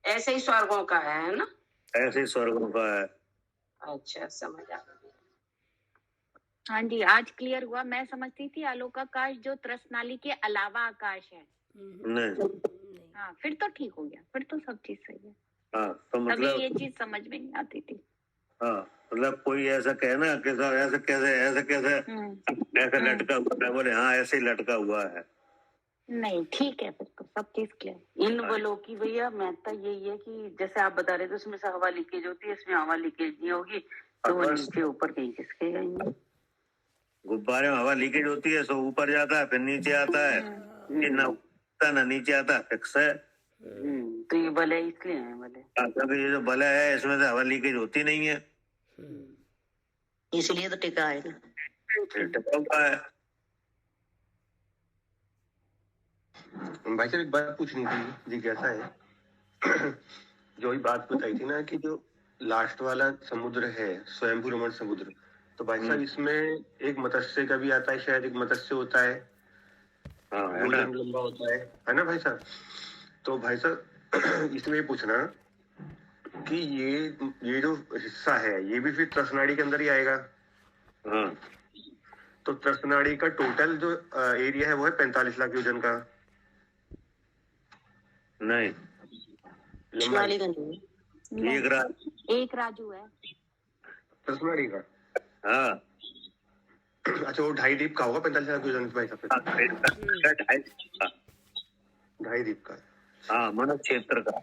ऐसे ही स्वर्गों का है ना? ऐसे ही स्वर्गों का है। अच्छा, समझ आ गया। हाँ जी, आज क्लियर हुआ। मैं समझती थी आलोकाकाश जो त्रसनाली के अलावा आकाश है। नहीं, हाँ, फिर तो ठीक हो गया, फिर तो सब चीज सही है। हाँ तो तभी मतलब, ये चीज समझ में नहीं आती थी। हाँ मतलब कोई ऐसा कहना कि सर ऐसे कैसे ऐसे लटका हुआ है, बोले हाँ ऐसे ही लटका हुआ है। नहीं, ठीक है, फिर तो सब चीज क्लियर। इन बलों की भैया महत्ता यही है कि जैसे आप बता रहे थे उसमें से हवा लीकेज होती है, इसमें हवा लीकेज नहीं होगी, तो वो नीचे ऊपर कहीं खिसके जाएंगे। गुब्बारे में हवा लीकेज होती है, सो ऊपर जाता है फिर नीचे आता है, ये ना ऊपर ना नीचे आता, फिक्स है। तो ये बल है, इसलिए है बल है। क्योंकि ये जो बल है इसमें से हवा लीकेज होती नहीं है, इसलिए तो टिका है ना। टिका हुआ है। भाई साहब एक बात पूछनी थी जी, कैसा है जो ये बात बताई थी ना कि जो लास्ट वाला समुद्र है स्वयंभू रमण समुद्र, तो भाई साहब इसमें एक मत्स्य का भी आता है, शायद एक मत्स्य होता है, हाँ है ना। भोजन लंबा होता है ना भाई साहब? तो भाई साहब इसमें ये पूछना कि ये जो हिस्सा है ये भी फिर त्रसनाड़ी के अंदर ही आएगा? हाँ, तो त्रसनाड़ी का टोटल जो एरिया है वो है 45 लाख योजन का। नहीं, तृष्णाली का नहीं है। एक राजू है। त्रसनाड़ी का? हाँ, अच्छा, वो 2.5 द्वीप का होगा 45 लाख योजन भाई साहब? 2.5 द्वीप का। हाँ मनुष्य क्षेत्र का।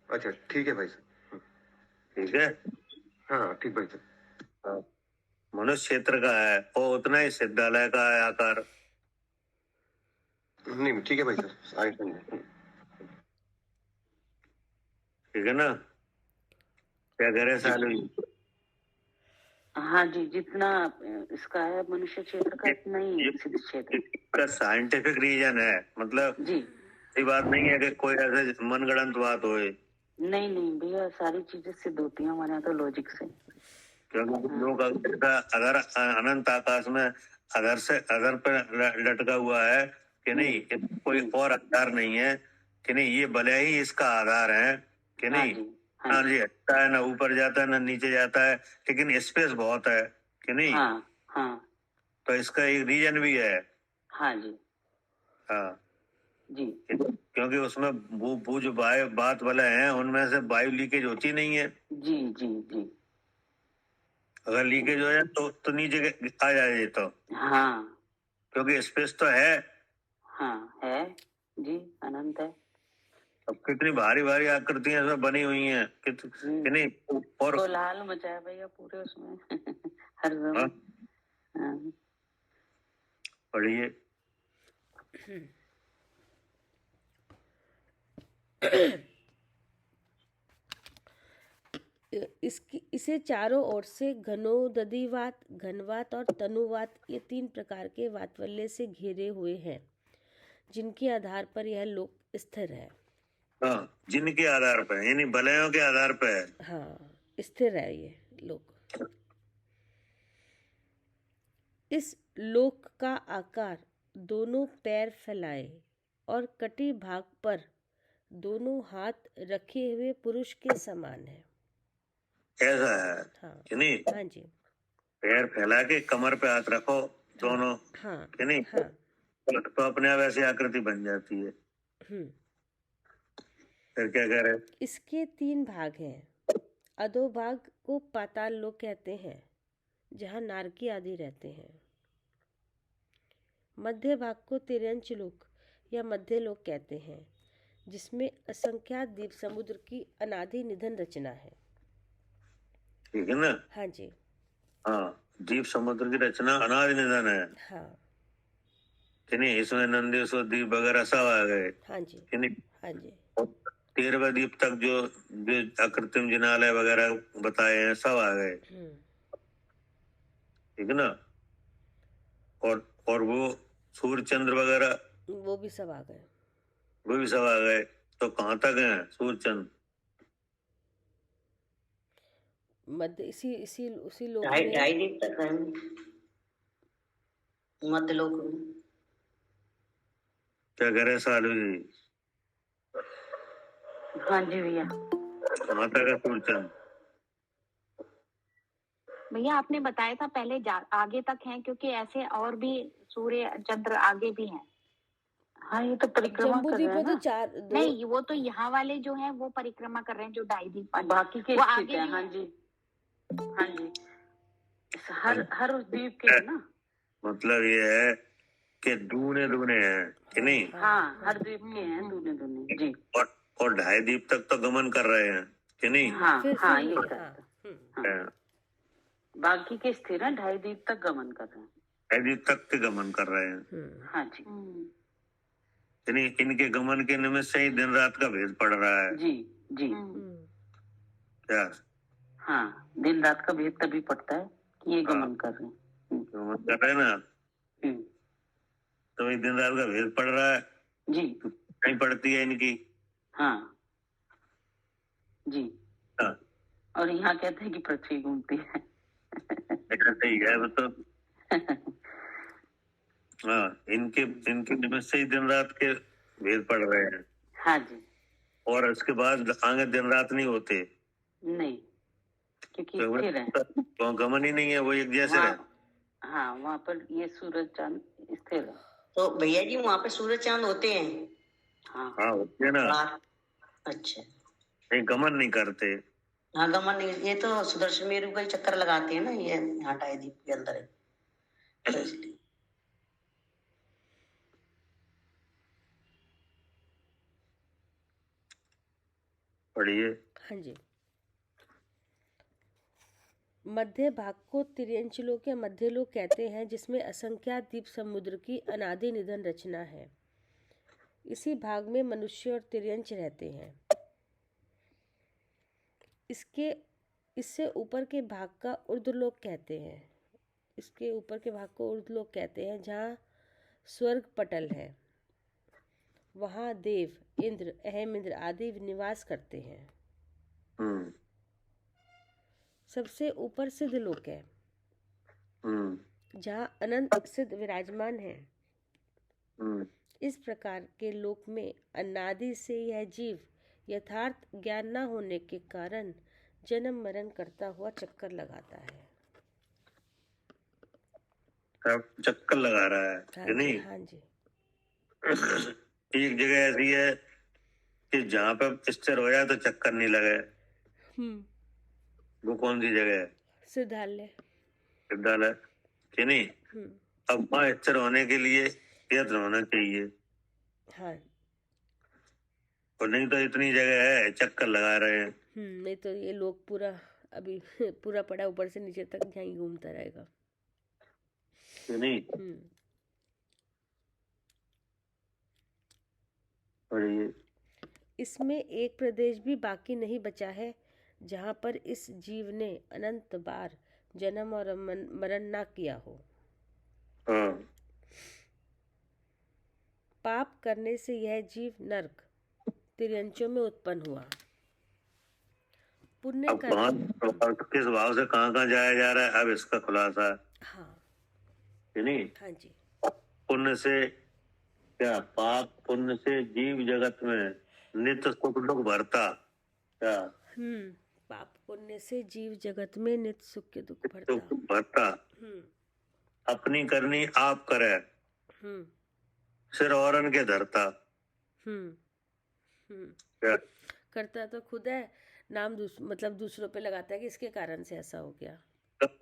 अच्छा ठीक है भाई साहब, ठीक है, हाँ ठीक भाई साहब। मनुष्य क्षेत्र का है, वो उतना ही सिद्धालय का है आकार। नहीं ठीक है भाई साहब, आगे समझे। ठीक है ना, क्या कह रहे हैं सालू? हाँ जी, जितना इसका है मनुष्य क्षेत्र का इतना ही सिद्ध क्षेत्र का साइंटिफिक रीजन है, मतलब जी। ये बात नहीं है कि कोई ऐसे मनगढ़ंत बात होए। नहीं नहीं भैया, सारी चीजें सिद्ध होती हैं हमारे यहाँ तो लॉजिक से। क्योंकि लोग अगर अनंत आकाश में अगर पर लटका हुआ है कि नहीं, कोई और आधार नहीं है कि नहीं, ये भले ही इसका आधार है कि नहीं, हाँ जी, हटता है ना ऊपर जाता है ना नीचे जाता है, लेकिन स्पेस बहुत है कि नहीं। हाँ हाँ, तो इसका एक रीजन भी है। हाँ जी। हाँ, जी क्योंकि उसमें वो जो बात वाले हैं उनमें से वायु लीकेज होती नहीं है। जी जी जी अगर लीकेज हो जाए तो नीचे आ जाए तो, हाँ क्योंकि स्पेस तो है। हाँ है जी, अनंत है। अब कितनी भारी भारी आकृतियां सब बनी हुई हैं कितनी, और कोलाहल मचाया भैया पूरे उसमें हर समय। हाँ। पढ़िए। इसे चारों ओर से घनोदधिवात, घनवात और तनुवात, ये 3 प्रकार के वातवल्य से घिरे हुए हैं, जिनके आधार पर यह लोक स्थिर है। हाँ, जिनके आधार पर, यानी बलयों के आधार पर है। हाँ, स्थिर है ये लोक। इस लोक का आकार दोनों पैर फैलाए और कटी भाग पर दोनों हाथ रखे हुए पुरुष के समान है। ऐसा है। हाँ कि नहीं, हाँ जी, पैर फैला के कमर पे हाथ रखो दोनों, हाँ कि नहीं, हाँ। तो अपने आप ऐसी आकृति बन जाती है। फिर क्या कह रहे? इसके 3 भाग हैं। अधोभाग को पाताल लोक कहते हैं, जहाँ नारकी आदि रहते हैं। मध्य भाग को तिर्यंच लोक या मध्य लोक कहते हैं, जिसमें असंख्यात द्वीप समुद्र की अनादि निधन रचना है। ठीक है ना? हाँ जी। हाँ, द्वीप समुद्र की रचना अनादि निधन है। हाँ कि नहीं, इसमें नंदीश्वर द्वीप वगैरह सब आ गए। हाँ जी। कि नहीं, हाँ जी। 13वें द्वीप तक जो अकृत्रिम जिनालय वगैरह बताए हैं सब आ गए। ठीक है ना? और वो सूर्य चंद्र वगैरह वो भी सब आ गए। वो भी सब आ गए। तो कहाँ तक हैं सूर्य चंद्र? मध्य उसी लोक ढाई में। द्वीप तक है मध्य लोक में। क्या कह रहे हैं सालू जी? हाँ जी भैया। कहाँ तक है सूर्य चंद्र? भैया आपने बताया था पहले आगे तक हैं, क्योंकि ऐसे और भी सूर्य चंद्र आगे भी हैं। हाँ, ये तो परिक्रमा कर रहे हैं ना। नहीं, वो तो यहाँ वाले जो हैं वो परिक्रमा कर रहे हैं, जो ढाईद्वीप वाले। बाकी के वो स्थित आगे है। भी हाँ हैं। जी हाँ जी, हर उस द्वीप के है ना। मतलब ये है कि दूने दूने हैं, कि नहीं? हाँ, हर द्वीप के हैं दूने दूने जी। और 2.5 द्वीप तक तो गमन कर रहे हैं, कि नहीं? हाँ हाँ, ये हाँ। बाकी के स्थिर है, 2.5 द्वीप तक गमन कर रहे हैं। 2.5 द्वीप तक के गमन कर रहे हैं। हाँ जी। यानी इनके गमन के निमित्त से ही दिन रात का भेद पड़ रहा है। जी जी। क्या? हाँ, दिन रात का भेद तभी पड़ता है कि ये गमन कर रहे हैं। गमन कर रहे हैं ना, तो दिन रात का भेद पड़ रहा है जी। नहीं पड़ती है इनकी। हाँ जी। हाँ। और यहाँ कहते हैं कि पृथ्वी घूमती है। सही है वो तो। हाँ, इनके निमित्त से ही दिन रात के भेद पड़ रहे हैं। हाँ जी। और उसके बाद आगे दिन रात नहीं होते। नहीं, क्योंकि स्थिर है तो गमन ही नहीं है, वो एक जैसे है। हाँ, वहाँ पर ये सूरज चांद स्थिर है। तो भैया जी वहाँ पे सूरज चांद होते हैं? हाँ होते हैं ना। अच्छा, नहीं गमन नहीं करते। हाँ गमन नहीं, ये तो सुदर्शन मेरु का चक्कर लगाते हैं ना, ये यहाँ 2.5 द्वीप के अंदर है, तो इसलिए। पढ़िए। हाँ जी। मध्य भाग को तिर्यंच लोक या मध्य लोक कहते हैं, जिसमें असंख्यात द्वीप समुद्र की अनादि निधन रचना है। इसी भाग में मनुष्य और तिर्यंच रहते हैं। इससे ऊपर के भाग का ऊर्ध्वलोक कहते हैं। इसके ऊपर के भाग को ऊर्ध्वलोक कहते हैं, जहाँ स्वर्ग पटल है। वहाँ देव, इंद्र, अहम इंद्र आदि निवास करते हैं। सबसे ऊपर सिद्ध लोक है, जहाँ अनंत सिद्ध विराजमान है। इस प्रकार के लोक में अनादि से यह जीव यथार्थ ज्ञान न होने के कारण जन्म मरण करता हुआ चक्कर लगाता है। चक्कर लगा रहा है, हाँ कि नहीं? हाँ जी। एक जगह ऐसी है कि जहाँ पे स्थिर हो जाए तो चक्कर नहीं लगे। वो कौन सी जगह है? सिद्धालय। विद्यालय कि नहीं? अब वहाँ स्थिर होने के लिए यत्न होना चाहिए, हाँ। और नहीं तो इतनी जगह है चक्कर लगा रहे हैं। नहीं तो ये लोग पूरा अभी पूरा पड़ा ऊपर से नीचे तक यहीं घूमता रहेगा। कि नहीं? और ये इसमें एक प्रदेश भी बाकी नहीं बचा है जहाँ पर इस जीव ने अनंत बार जन्म और मरण ना किया हो। हाँ। पाप करने से यह जीव नरक तिर्यंचों में उत्पन्न हुआ। पुण्य अब कहाँ किस भाव से कहाँ जाया जा रहा है, अब इसका खुलासा। हाँ। कि नहीं? हाँ जी। पुण्य से क्या, पाप पुण्य से जीव जगत में नित्य सुख दुख भरता क्या? पाप पुण्य से जीव जगत में नित्य सुख के दुख भरता। अपनी करनी आप करे, सिर औरन के धरता। क्या करता तो खुद है, नाम मतलब दूसरों पे लगाता है कि इसके कारण से ऐसा हो गया,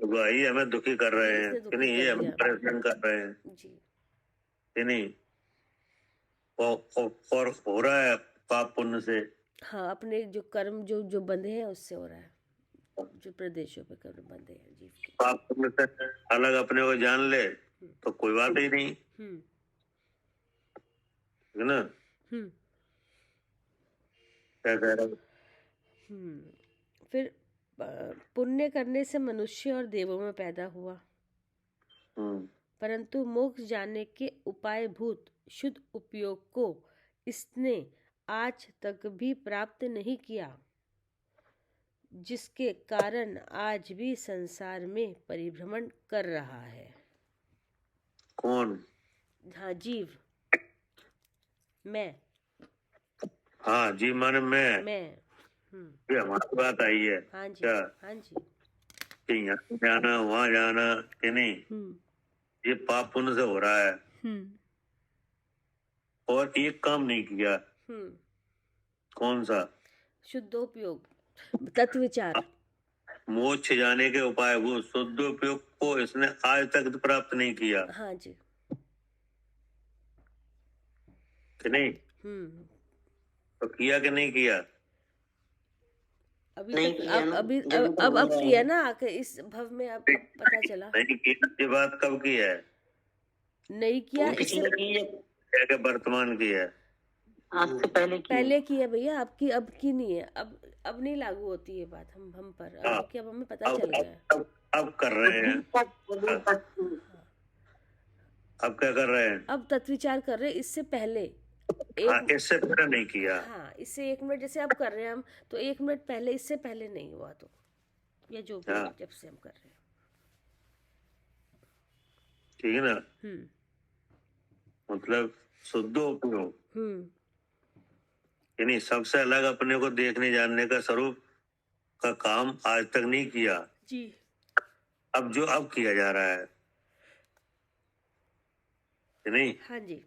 वही हमें दुखी कर रहे हैं कि नहीं, ये हमें परेशान कर रहे हैं जी, कि नहीं? और हो रहा है पाप पुण्य से। हाँ, अपने जो कर्म जो बंधे हैं उससे हो रहा है, जो प्रदेशों पे कर्म बंधे हैं जीव के। पाप पुण्य से अलग अपने को जान ले तो कोई बात ही नहीं, है ना? क्या कह रहा हूँ? फिर पुण्य करने से मनुष्य और देवों में पैदा हुआ, परंतु मोक्ष जाने के उपाय भूत शुद्ध उपयोग को इसने आज तक भी प्राप्त नहीं किया, जिसके कारण आज भी संसार में परिभ्रमण कर रहा है। कौन? हाँ, जीव, मैं। हाँ, जीव माने मैं। ये हमारी बात आई है। हाँ जी, क्या? हाँ जी, कि यहाँ जाना वहाँ जाना कि नहीं, ये पाप पुण्य से हो रहा है। और एक काम नहीं किया। कौन सा? शुद्धोपयोग, तत्व विचार। मोक्ष जाने के उपाय वो शुद्धोपयोग को इसने आज तक प्राप्त नहीं किया। हाँ जी, कि नहीं? तो किया कि नहीं किया? अभी तक अब किया ना, आके इस भव में अब पता चला। नहीं किया, ये बात कब की है? नहीं किया, इससे वर्तमान की है। आज से पहले की है भैया, अब की नहीं है, अब नहीं लागू होती है बात हम पर। अब क्या, अब हमें पता चल गया है। अब कर रहे हैं। अब क्या कर रहे हैं? अब तत्व विचार कर रहे हैं। इससे पहले इससे पहले नहीं किया। हाँ, इससे 1 मिनट जैसे अब कर रहे हैं हम, तो 1 मिनट पहले, इससे पहले नहीं हुआ, तो ये जो भी जब से हम कर रहे हैं, ठीक है ना? मतलब शुद्ध उपयोग, यानी सबसे अलग अपने को देखने जानने का स्वरूप का काम आज तक नहीं किया जी। अब जो अब किया जा रहा है कि नहीं? हाँ जी।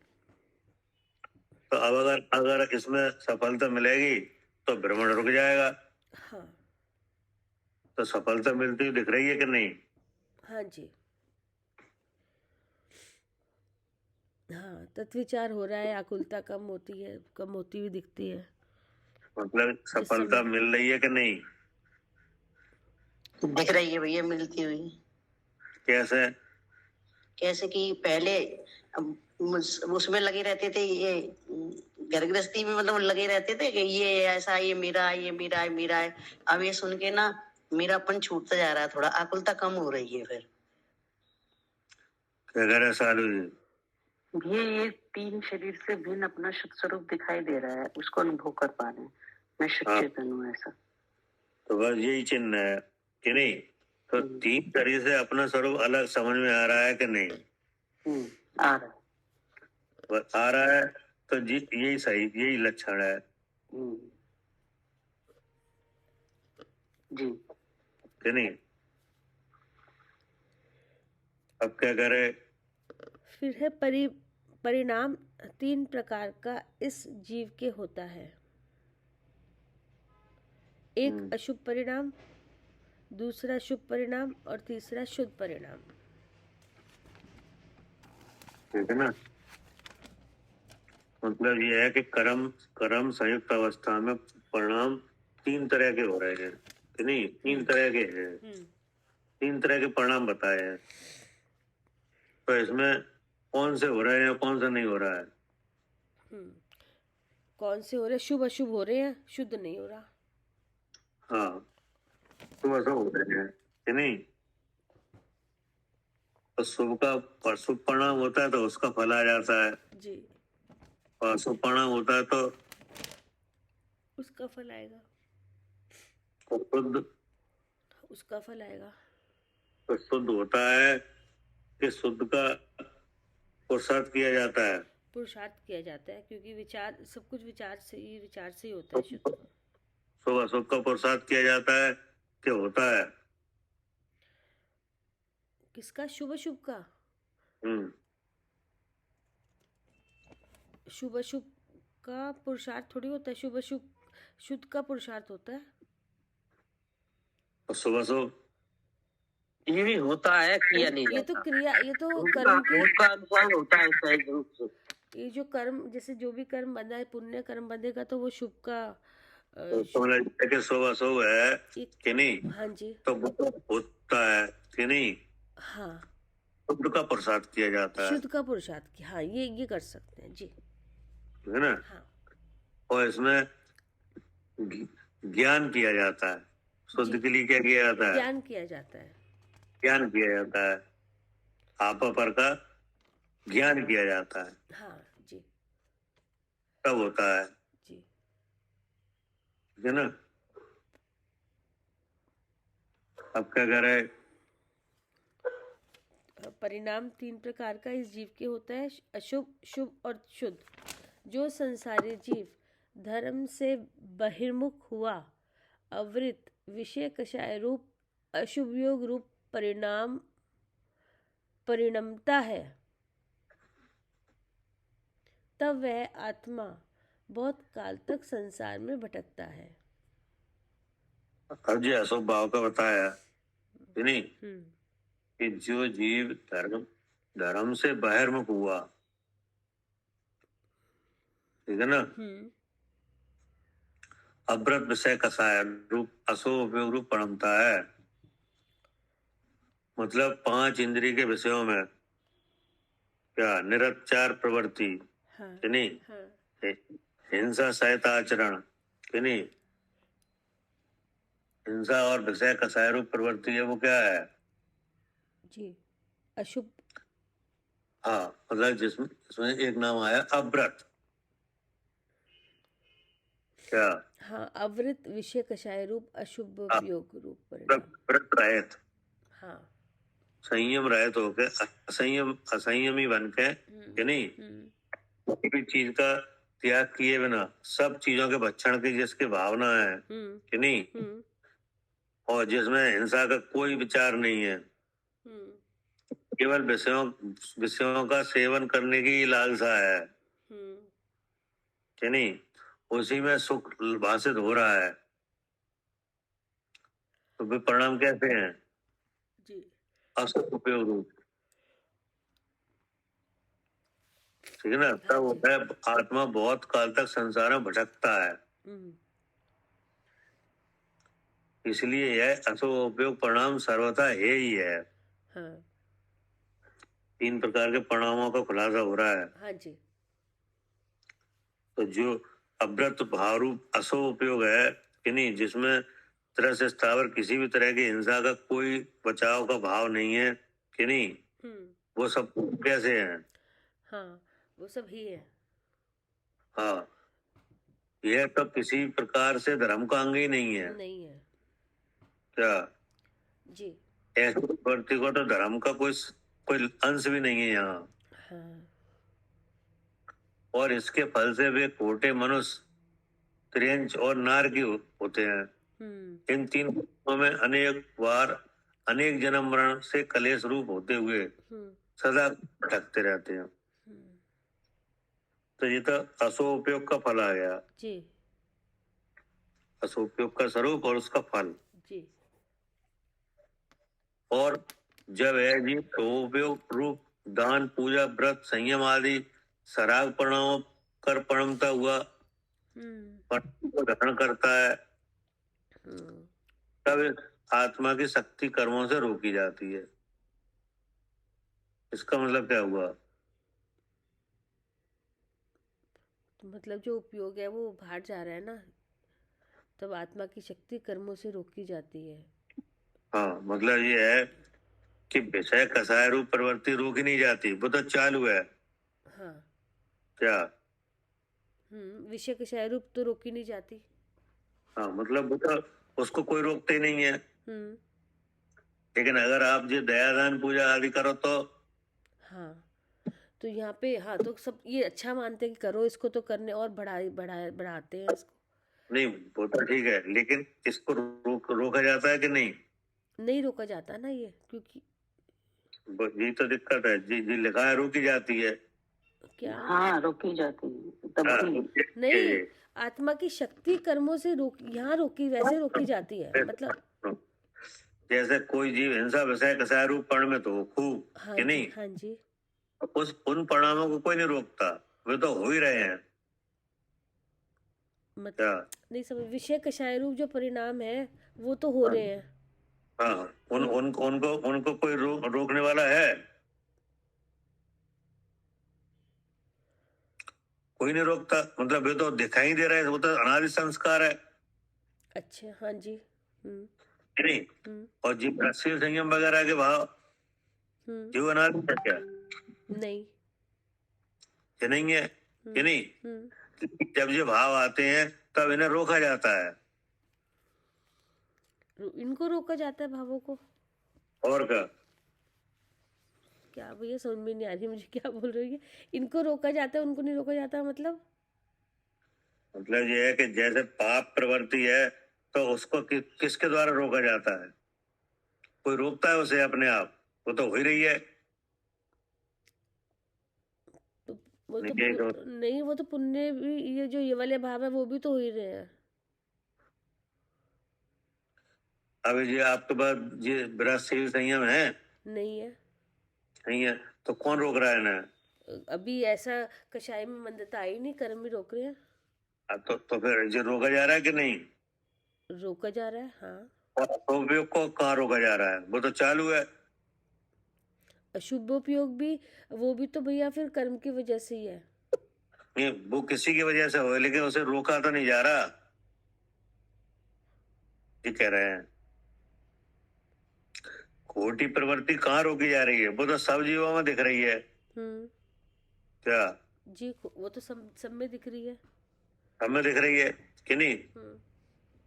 तो अब अगर इसमें सफलता मिलेगी तो भ्रमण रुक जाएगा। हाँ। तो सफलता मिलती हुई दिख रही है कि नहीं? हाँ जी, हाँ, तत्विचार हो रहा है, आकुलता कम होती हुई दिखती है। मतलब सफलता मिल रही है कि नहीं? दिख रही है भैया, मिलती हुई। कैसे कि पहले उसमें लगे रहते थे, ये घर गृहस्थी में मतलब लगे रहते थे कि ये ऐसा, ये मेरा है, ये मेरा है, मेरा है। अब ये सुन के ना मेरापन छूटता जा रहा है, थोड़ा आकुलता कम हो रही है। फिर क्या कह रहे सालू जी? ये 3 शरीर से भिन्न अपना शुद्ध स्वरूप दिखाई दे रहा है, उसको अनुभव कर पा रहे हैं। मैं शुद्ध चेतन हूँ, ऐसा। तो बस यही चिन्ह है कि नहीं? तो 3 शरीर से अपना स्वरूप अलग समझ में आ रहा है कि नहीं? आ रहा है। आ रहा है तो यही सही, यही लक्षण है जी, कि नहीं? अब क्या करे? फिर है परिणाम 3 प्रकार का इस जीव के होता है। एक अशुभ परिणाम, दूसरा शुभ परिणाम और तीसरा शुद्ध परिणाम। ठीक है ना। मतलब ये है कि कर्म संयुक्त अवस्था में परिणाम 3 तरह के हो रहे हैं, कि नहीं? 3 तरह के हैं, 3 तरह के परिणाम बताए हैं। तो इसमें कौन से हो रहे हैं, कौन सा नहीं हो रहा है? कौन से हो रहे हैं? शुभ अशुभ हो रहे हैं, शुद्ध नहीं हो रहा। हाँ, तो ऐसा हो रहे हैं, कि नहीं? तो शुभ का शुभ परिणाम होता है तो उसका फल आ जाता है, जी, और शुभ परिणाम होता है तो उसका फल आएगा, शुद्ध उसका फल आएगा। तो शुद्ध होता है कि शुद्ध का पुरुषार्थ किया जाता है। पुरुषार्थ किया जाता है, क्योंकि विचार, सब कुछ विचार से ही होता है। शुद्ध शुभ अशुभ का पुरुषार्थ किया जाता है कि होता है? किसका? शुभ अशुभ का? शुभ अशुभ का पुरुषार्थ थोड़ी होता है। शुभ अशुभ शुद्ध का पुरुषार्थ होता है। और शुभ अशुभ ये भी होता है, किया नहीं ये तो जाता। क्रिया, ये तो कर्म की, उनका अनुसार होता है सहज रूप से। ये जो कर्म, जैसे जो भी कर्म बंधा है, पुण्य कर्म बंधेगा तो वो शुभ का तो शुभ अशुभ है कि नहीं? हाँ जी, तो वो होता है कि नहीं? हाँ, शुद्ध का पुरुषार्थ किया जाता है, शुद्ध का पुरुषार्थ की, हाँ, ये कर सकते हैं जी, है ना? हाँ, और इसमें ज्ञान किया जाता है। शुद्ध के लिए क्या किया जाता है? ज्ञान किया जाता है। ज्ञान किया जाता है, आपा पर का ज्ञान किया जाता है, हाँ जी, तब होता है, जी, ठीक है ना? अब क्या करे? परिणाम 3 प्रकार का इस जीव के होता है, अशुभ, शुभ और शुद्ध। जो संसारी जीव धर्म से बहिर्मुख हुआ, अवृत विषय कषाय रूप अशुभ योग रूप परिणमता है, तब वह आत्मा बहुत काल तक संसार में भटकता है। अब जी अशुभ भाव का बताया, कि नहीं? कि जो जीव धर्म से बहिर्मुख हुआ, ठीक है ना? अव्रत विषय कसाय रूप अशुभ रूप परिणमता है। मतलब 5 इंद्रिय के विषयों में क्या निरचार प्रवृत्ति, कि नहीं? हिंसा सहित आचरण, कि नहीं? हिंसा और विषय कसाय रूप प्रवृत्ति है, वो क्या है जी? अशुभ। हाँ, मतलब जिसमें एक नाम आया अव्रत। क्या? हाँ, अवृत विषय कषाय रूप अशुभ योग रूप परिणाम। व्रत रहित, हाँ, संयम रहित होके असंयमी बन के, कि नहीं? किसी भी चीज का त्याग किए बिना सब चीजों के भक्षण की जिसकी भावना है, कि नहीं? और जिसमें हिंसा का कोई विचार नहीं है, केवल विषयों का सेवन करने की लालसा है, कि नहीं? उसी में सुख भाषित हो रहा है, तो वे परिणाम कैसे हैं? जी, अशुभ उपयोग रूप, ठीक है ना? तब होता है आत्मा बहुत काल तक संसार में भटकता है। इसलिए यह अशुभ उपयोग परिणाम सर्वथा है ही है। हाँ, 3 प्रकार के परिणामों का खुलासा हो रहा है। हाँ जी, तो जो अव्रत भावरूप अशुभ उपयोग है, कि नहीं, जिसमें तरह से स्थावर किसी भी तरह की हिंसा का कोई बचाव का भाव नहीं है, कि नहीं? वो सब कैसे हैं? हाँ, वो सब ही है। हाँ, यह तो किसी प्रकार से धर्म का अंग ही नहीं है। नहीं है क्या जी? ऐसी प्रवृत्ति को तो धर्म का कोई अंश भी नहीं है यहाँ। हाँ, और इसके फल से वे खोटे मनुष्य, त्रियंच और नारकी होते हैं। इन 3 रूपों में अनेक बार अनेक जन्म मरण से कलेश रूप होते हुए सदा भटकते रहते हैं। तो ये तो असोपयोग का फल आ गया, जी असोपयोग का स्वरूप और उसका फल। जी और जब है जी सोपयोग रूप दान, पूजा, व्रत, संयम आदि सराग परिणामों कर परिणमता हुआ परिणाम को धारण करता है, तब इस आत्मा की शक्ति कर्मों से रोकी जाती है। इसका मतलब क्या हुआ? तो मतलब जो उपयोग है वो बाहर जा रहा है ना, तब आत्मा की शक्ति कर्मों से रोकी जाती है। हाँ, मतलब ये है कि विषय कसाय रूप प्रवृत्ति रोकी नहीं जाती, वो तो चालू है। हाँ क्या? विषय कषाय रूप तो रोकी नहीं जाती। हाँ, मतलब वो तो उसको कोई रोकते ही नहीं है। लेकिन अगर आप ये दयादान पूजा आदि करो तो हाँ, तो यहाँ पे हाँ तो सब ये अच्छा मानते हैं कि करो इसको, तो करने और बढ़ाते हैं इसको। नहीं, वो तो ठीक है, लेकिन इसको रोका जाता है कि नहीं? नहीं रोका जाता ना ये, क्योंकि यही तो दिक्कत है जी। जी लिखा है रोकी जाती है। क्या? हाँ, रोकी जाती है तब हाँ, नहीं, आत्मा की शक्ति कर्मों से यहाँ वैसे रोकी जाती है। मतलब जैसे कोई जीव हिंसा विषय कसाय रूप परिणमित हो खूब, हाँ कि नहीं? हाँ जी, उन परिणामों को कोई नहीं रोकता, वे तो हो ही रहे हैं। मतलब नहीं समझ, विषय कषाय रूप जो परिणाम है वो तो हो रहे हैं। हाँ, उनको कोई रोकने वाला है? कोई नहीं रोकता। मतलब वे तो दिखाई दे रहा है, वो तो अनादि संस्कार है। अच्छा, हाँ जी। नहीं, और जीव राष्ट्रीय संयम वगैरह के भाव जीव अनादि है क्या? नहीं, ये नहीं है, ये नहीं। जब ये भाव आते हैं तब इन्हें रोका जाता है। इनको रोका जाता है भावों को? और क्या भैया समझ में नहीं आ रही मुझे, क्या बोल रही है? इनको रोका जाता है उनको नहीं रोका जाता, मतलब ये है कि जैसे पाप प्रवृत्ति है तो उसको किसके द्वारा रोका जाता है? कोई रोकता है उसे अपने आप? वो तो हो ही रही है। तो वो तो नहीं, वो तो पुण्य भी, ये वाले भाव है वो भी तो हो ही रहे हैं। अभी जी आपके पास ये विरासत संयम है? नहीं है। नहीं है तो कौन रोक रहा है ना? अभी ऐसा कषाय में मंदता आई नहीं, कर्म भी रोक रहे हैं। तो फिर ये रोका जा रहा है कि नहीं? रोका जा रहा है, हाँ। और उपयोग को कहाँ रोका जा रहा है? वो तो चालू है। अशुभ उपयोग भी, वो भी तो भैया फिर कर्म की वजह से ही है। नहीं, वो किसी की वजह से हो, लेकिन उसे रोका तो नहीं जा रहा, ये कह रहे हैं। खोटी प्रवृत्ति कहाँ रोकी जा रही है? वो तो सब जीवों में दिख रही है। क्या जी? वो तो सब में दिख रही है। सब में दिख रही है कि नहीं?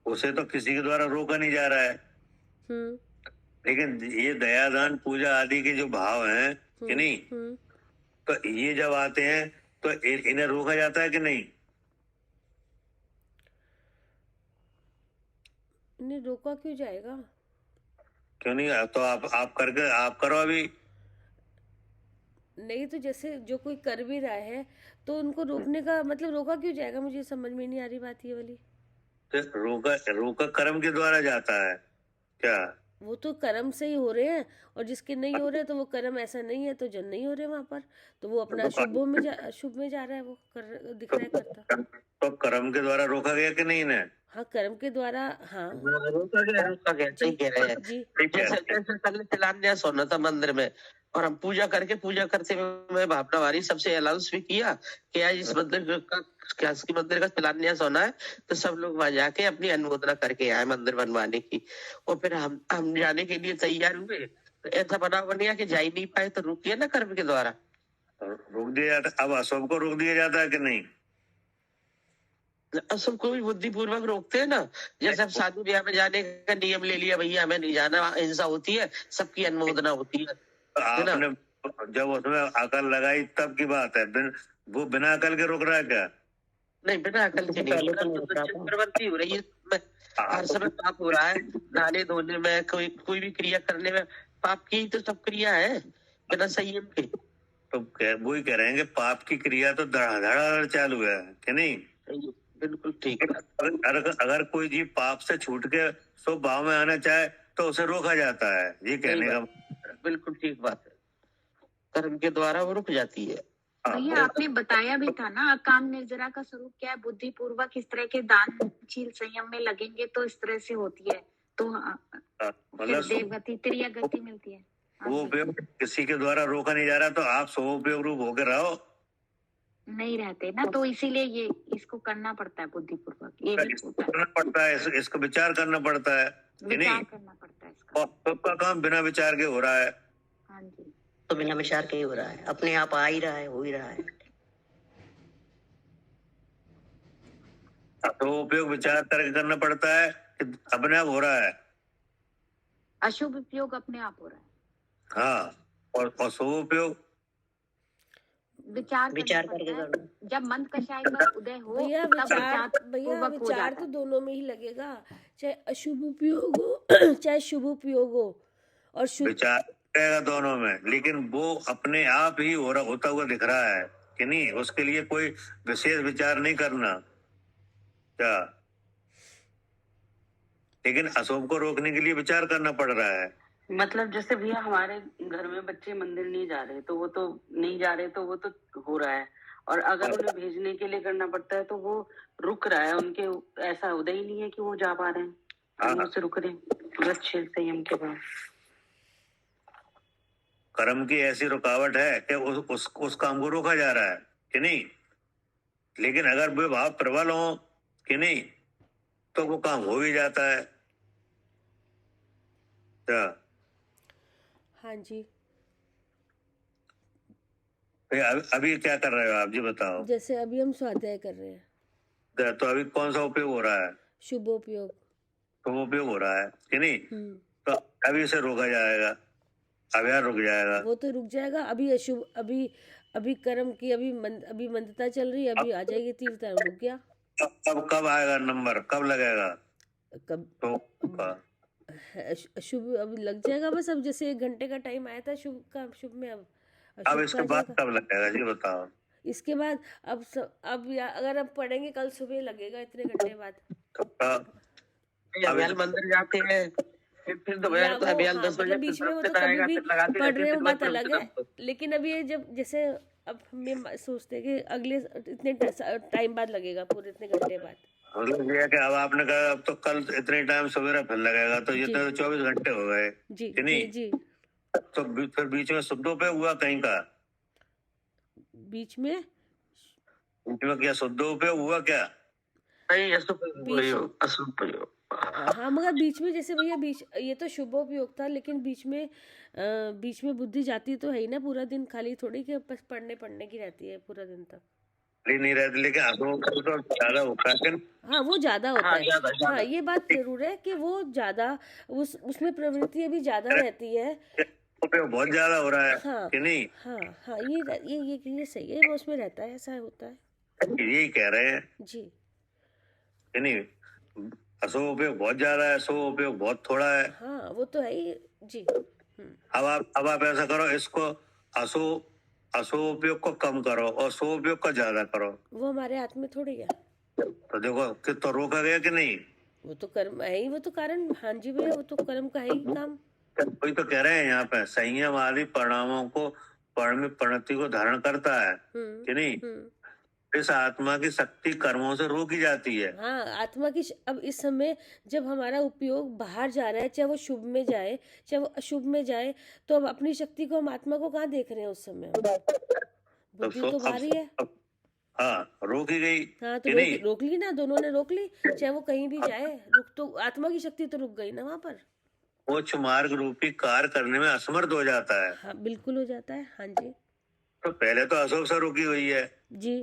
उसे तो किसी के द्वारा रोका नहीं जा रहा है। लेकिन ये दयादान पूजा आदि के जो भाव हैं कि नहीं, तो ये जब आते हैं तो इन्हें रोका जाता है कि नहीं? इन्हें रोका क्यों जाएगा? क्यों नहीं? तो आप करो अभी। नहीं, तो जैसे जो कोई कर भी रहा है तो उनको रोकने का मतलब रोका क्यों जाएगा? मुझे समझ में नहीं आ रही बात ये वाली। तो रोका कर्म के द्वारा जाता है क्या? वो तो कर्म से ही हो रहे हैं, और जिसके नहीं हो रहे तो वो कर्म ऐसा नहीं है तो जन नहीं हो रहे वहां पर, तो वो अपना शुभ में जा रहा है, वो दिख रहा है करता। तो कर्म के द्वारा रोका गया कि नहीं इन्हें? हाँ, कर्म के द्वारा, हाँ रोका गया सही कह रहे हैं। जैसे कल तिलान्यास होना था मंदिर में, और हम पूजा करते हुए भावना वारी सबसे अनाउंस भी किया कि आज इस मंदिर का तिलान्यास होना है, तो सब लोग वहां जाके अपनी अनुमोदना करके आए मंदिर बनवाने की। और फिर हम जाने के लिए तैयार हुए, तो ऐसा बन गया कि जा ही नहीं पाए, तो रुक गया ना कर्म के द्वारा, रोक दिया जाता। अब अशुभ को रोक दिया जाता है कि नहीं? सबको भी बुद्धिपूर्वक रोकते हैं ना। जैसे अब शादी ब्याह में जाने का नियम ले लिया, भैया हमें नहीं जाना, हिंसा होती है, सबकी अनुमोदना होती है। आपने जब उसमें अकल लगाई तब की बात है, वो बिना अकल के रोक रहा है क्या? नहीं, बिना अकल के नहीं, प्रवृत्ति हो रही है, हर समय पाप हो रहा है। नहाने धोने में, कोई भी क्रिया करने में पाप की तो सब क्रिया है बिना संयम के। तो वही कह रहे हैं कि पाप की क्रिया तो धड़ाधड़ चालू है कि नहीं। बिल्कुल ठीक है। अगर कोई जीव पाप से छूट के शुभ भाव में आना चाहे तो उसे रोका जाता है, ये कहने का। बिल्कुल ठीक बात है, कर्म के द्वारा वो रुक जाती है। भैया आपने बताया भी था ना, काम निर्जरा का स्वरूप क्या है, बुद्धि पूर्वक इस तरह के दानशील संयम में लगेंगे तो इस तरह से होती है, तो फिर देवगति त्रिया गति मिलती है। वो उपयोग किसी के द्वारा रोका नहीं जा रहा, तो आप स्वोपयोग रूप होकर रहो, नहीं रहते ना, तो इसीलिए ये इसको करना पड़ता है बुद्धि पूर्वक, ये भी करना पड़ता है, इसको विचार करना पड़ता है, विचार करना पड़ता है इसका। और सबका काम बिना विचार के हो रहा है। हाँ जी, तो बिना विचार के ही हो रहा है, अपने आप आ ही रहा है, हो ही रहा है। तो उपयोग विचार करके करना पड़ता है कि अपने आप हो रहा है। अशुभ उपयोग अपने आप हो रहा है। हाँ, और शुभ उपयोग विचार करके करना। जब मन कषाय का उदय हो भैया तब विचार तो दोनों में ही लगेगा, चाहे अशुभ उपयोग हो चाहे शुभ उपयोग हो, और विचार रहेगा दोनों में, लेकिन वो अपने आप ही होता हुआ दिख रहा है कि नहीं, उसके लिए कोई विशेष विचार नहीं करना क्या। लेकिन अशुभ को रोकने के लिए विचार करना पड़ रहा है। मतलब जैसे भैया हमारे घर में बच्चे मंदिर नहीं जा रहे, तो वो तो नहीं जा रहे, तो वो तो हो रहा है, और अगर उन्हें भेजने के लिए करना पड़ता है तो वो रुक रहा है, उनके ऐसा उदय ही नहीं है कि वो जा पा रहे हैं, उससे रुक रहे हैं व्रतशील संयम के बाद। कर्म की ऐसी रुकावट है कि उस काम को रोका जा रहा है कि नहीं। लेकिन अगर वे भाव प्रबल हो कि नहीं, तो वो काम हो ही जाता है। हाँ जी, अभी क्या कर रहे हो आप, जी बताओ। जैसे अभी हम स्वाध्याय कर रहे हैं, तो अभी कौन सा उपयोग हो रहा है? शुभोपयोग। उपयोग हो रहा है कि नहीं, तो अभी इसे रोका जाएगा, अभियान रुक जाएगा। वो तो रुक जाएगा, अभी अशुभ, अभी कर्म की अभी मंदता चल रही है, अभी आ जाएगी तीव्रता, रुक गया। अब कब आएगा नंबर, कब लगेगा? कब तो शुभ अब लग जाएगा बस। अब जैसे 1 घंटे का टाइम आया था शुभ में, अब इसके बाद कब लगेगा, जी बताओ। इसके बाद अब अगर अब पढ़ेंगे कल सुबह लगेगा, इतने घंटे बाद। अभियान मंदिर जाते हैं, फिर दोपहर को अभियान 10 बजे बीच में वो तो कभी भी पढ़ रहे हो, बात अलग है। लेकिन अब ये जब जैसे अब हमें सोचते हैं कि अगले इतने टाइम बाद लगेगा, पूरे इतने घंटे बाद। मतलब ये है कि अब आपने कहा अब तो कल इतने टाइम सवेरा फिर लगेगा, तो ये तो 24 घंटे हो गए जी, कि नहीं? जी। तो फिर बीच में शुद्धों पे हुआ कहीं का? बीच में क्या शुद्धों पे हुआ क्या? नहीं, अशुभ प्रयोग। हाँ, मगर बीच में जैसे भैया ये तो शुभोपयोग था, लेकिन बीच में बुद्धि जाती तो है ही ना, पूरा दिन खाली थोड़ी कि बस पढ़ने की रहती है पूरा दिन तक। नहीं रहती, लेकिन तो ज्यादा होता है। हाँ, वो ज्यादा होता है। हाँ, ये बात जरूर है कि वो ज्यादा उसमें प्रवृत्ति भी ज्यादा रहती है, बहुत ज्यादा हो रहा है। हाँ, कि नहीं? हाँ, ये सही है, वो उसमें रहता है, ऐसा होता है। यही कह रहे हैं जी, कि नहीं, अशुभ उपयोग बहुत ज्यादा है, शुभ उपयोग बहुत थोड़ा है। हाँ, वो तो है ही जी। अब आप ऐसा करो, इसको अशुभ उपयोग को कम करो और शुभ उपयोग को ज्यादा करो। वो हमारे हाथ में थोड़ी है। तो देखो कि तो रोका गया कि नहीं? वो तो कर्म है ही, वो तो कारण। हाँ जी भैया, वो तो कर्म का है ही काम। कोई तो कह रहे हैं यहाँ पे संयम आदि परिणामों को परिणति को धारण करता है कि नहीं। इस आत्मा की शक्ति कर्मों से रोकी जाती है। हाँ, आत्मा की अब इस समय जब हमारा उपयोग बाहर जा रहा है, चाहे वो शुभ में जाए चाहे वो अशुभ में जाए, तो अब अपनी शक्ति को हम आत्मा को कहाँ देख रहे हैं उस समय? बुद्धि तो बाहर ही है। हाँ, रोकी गई। हाँ, तो रोक ली ना, दोनों ने रोक ली, चाहे वो कहीं भी जाए, तो आत्मा की शक्ति तो रुक गई ना वहाँ पर। मोक्ष मार्ग रूपी कार्य करने में असमर्थ हो जाता है। हाँ, बिल्कुल हो जाता है। हाँ जी, तो पहले तो अशुभ से रुकी हुई है जी,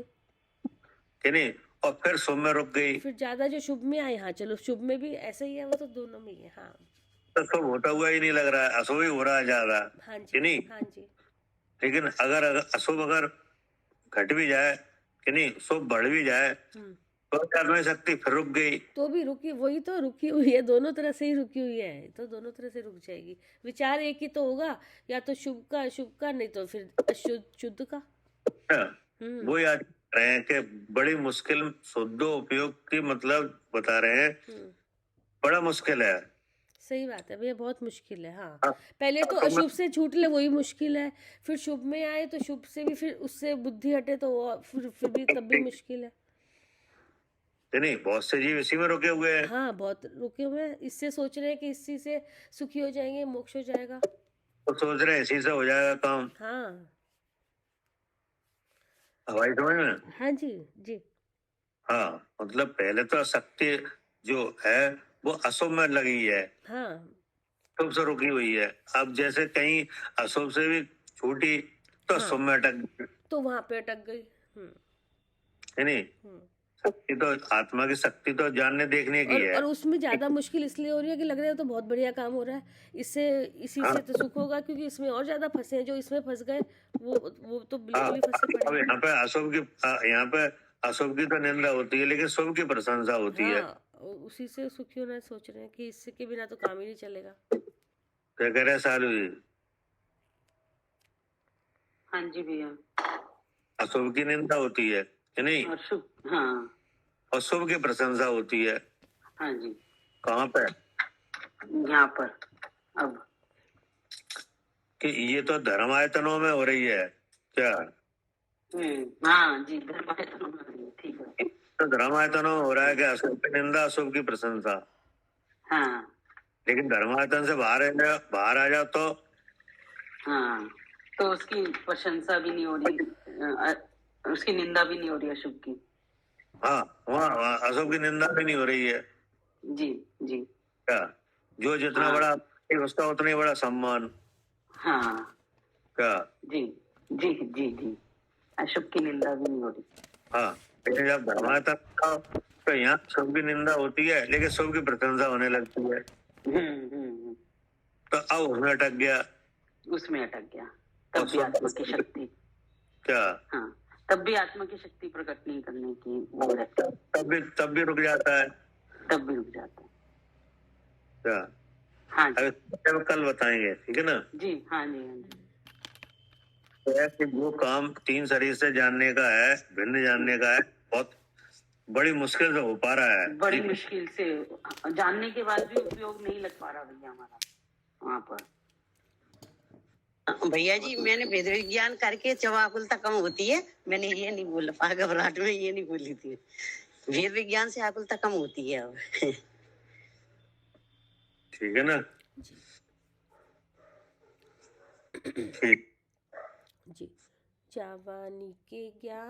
कि नहीं, और फिर शुभ में रुक गई, फिर ज्यादा जो शुभ में आए। हाँ, चलो शुभ में भी ऐसा ही है, वो तो दोनों में ही है। हाँ, तो शुभ होता हुआ ही नहीं लग रहा है, अशुभ ही हो रहा है ज्यादा। हाँ जी, कि नहीं? हाँ जी। लेकिन अगर अशुभ अगर घट भी जाए कि नहीं, शुभ बढ़ भी जाए, तो आत्मा शक्ति फिर रुक गई, तो भी रुकी, वही तो रुकी हुई है, दोनों तरह से ही रुकी हुई है, तो दोनों तरह से रुक जाएगी। विचार एक ही तो होगा, या तो शुभ का अशुभ का, नहीं तो फिर अशुद्ध शुद्ध का। वो याद रहे हैं कि बड़ी मुश्किल शुद्ध उपयोग की मतलब बता रहे हैं, बड़ा मुश्किल है। सही बात है भैया, बहुत मुश्किल है। हाँ, पहले तो अशुभ से छूट ले, वही मुश्किल है, फिर शुभ में आए तो शुभ से भी फिर उससे बुद्धि हटे तो फिर भी तब भी मुश्किल है। नहीं, बहुत से जीव इसी में रुके हुए हैं। हाँ, बहुत रुके हुए हैं, इससे सोच रहे हैं कि इसी से सुखी हो जाएंगे, मोक्ष हो जाएगा, तो सोच रहे हैं इसी से हो जाएगा काम। हाँ हवाई समझ में। हाँ जी जी। हाँ, मतलब पहले तो शक्ति जो है वो अशुभ में लगी है, हाँ, शुभ से रुकी हुई है। अब जैसे कहीं अशुभ से भी छूटी तो हाँ, शुभ में अटक गई, तो वहां पे अटक गई। है नहीं। शक्ति तो, आत्मा की शक्ति तो जानने देखने की है। और उसमें ज्यादा मुश्किल इसलिए हो रही है कि लग रहा है तो बहुत बढ़िया काम हो रहा है, इसी से तो सुख होगा, क्योंकि इसमें और ज्यादा फंसे हैं, जो इसमें फंस गए वो तो बिल्कुल ही फंसे अब पड़े हैं। यहाँ पे अशुभ की तो निंदा होती है, लेकिन शुभ की प्रशंसा होती है। हाँ, उसी से सुखी होना सोच रहे हैं कि इससे के बिना तो काम ही नहीं चलेगा। क्या कह रहे हैं सालू जी? हाँ जी भैया। अशुभ की निंदा होती है कि नहीं, और शुभ, हाँ, और शुभ की प्रशंसा होती है। हाँ जी, कहाँ पे? यहाँ पर अब कि ये तो धर्मायतनों में हो रही है क्या? हाँ जी, धर्मायतनों में हो रही है, ठीक है। तो धर्मायतनों में हो रहा है कि अशुभ की निंदा, अशुभ की प्रशंसा। हाँ, लेकिन धर्मायतन से बाहर आ जाओ तो हाँ, तो उसकी प्रशंसा भी नहीं हो रही, उसकी निंदा भी नहीं हो रही अशुभ की। हाँ, वहाँ अशुभ की निंदा भी नहीं हो रही है। जी जी। क्या? जो जितना हाँ, बड़ा उसका उतना ही बड़ा सम्मान। हाँ क्या? जी जी जी जी, अशुभ की निंदा भी नहीं हो रही। हाँ, लेकिन जब धर्मायतन का तो यहाँ शुभ की निंदा होती है, लेकिन शुभ की प्रशंसा होने लगती है। तो अब उसमें अटक गया, उसमें अटक गया। तब भी आत्मा की शक्ति, क्या? हाँ, तब भी आत्मा की शक्ति प्रकट नहीं करने की वो रहती है। तब भी रुक जाता है, तब भी रुक जाता है। क्या? हाँ जी, अब कल बताएंगे, ठीक है ना? जी हाँ जी, हाँ जी। तो है कि वो काम तीन शरीर से जानने का है, भिन्न जानने का है, बहुत बड़ी मुश्किल से हो पा रहा है। बड़ी मुश्किल से जानने के बाद भी उपयोग नहीं लग पा रहा भैया हमारा वहाँ पर। भैया जी, मैंने वेद विज्ञान करके आकुलता कम होती है, मैंने ये नहीं बोला, घबराहट में ये नहीं बोली थी। वेद विज्ञान से आकुलता कम होती है अब। ठीक है ना? ठीक जी। जावानी के ज्ञान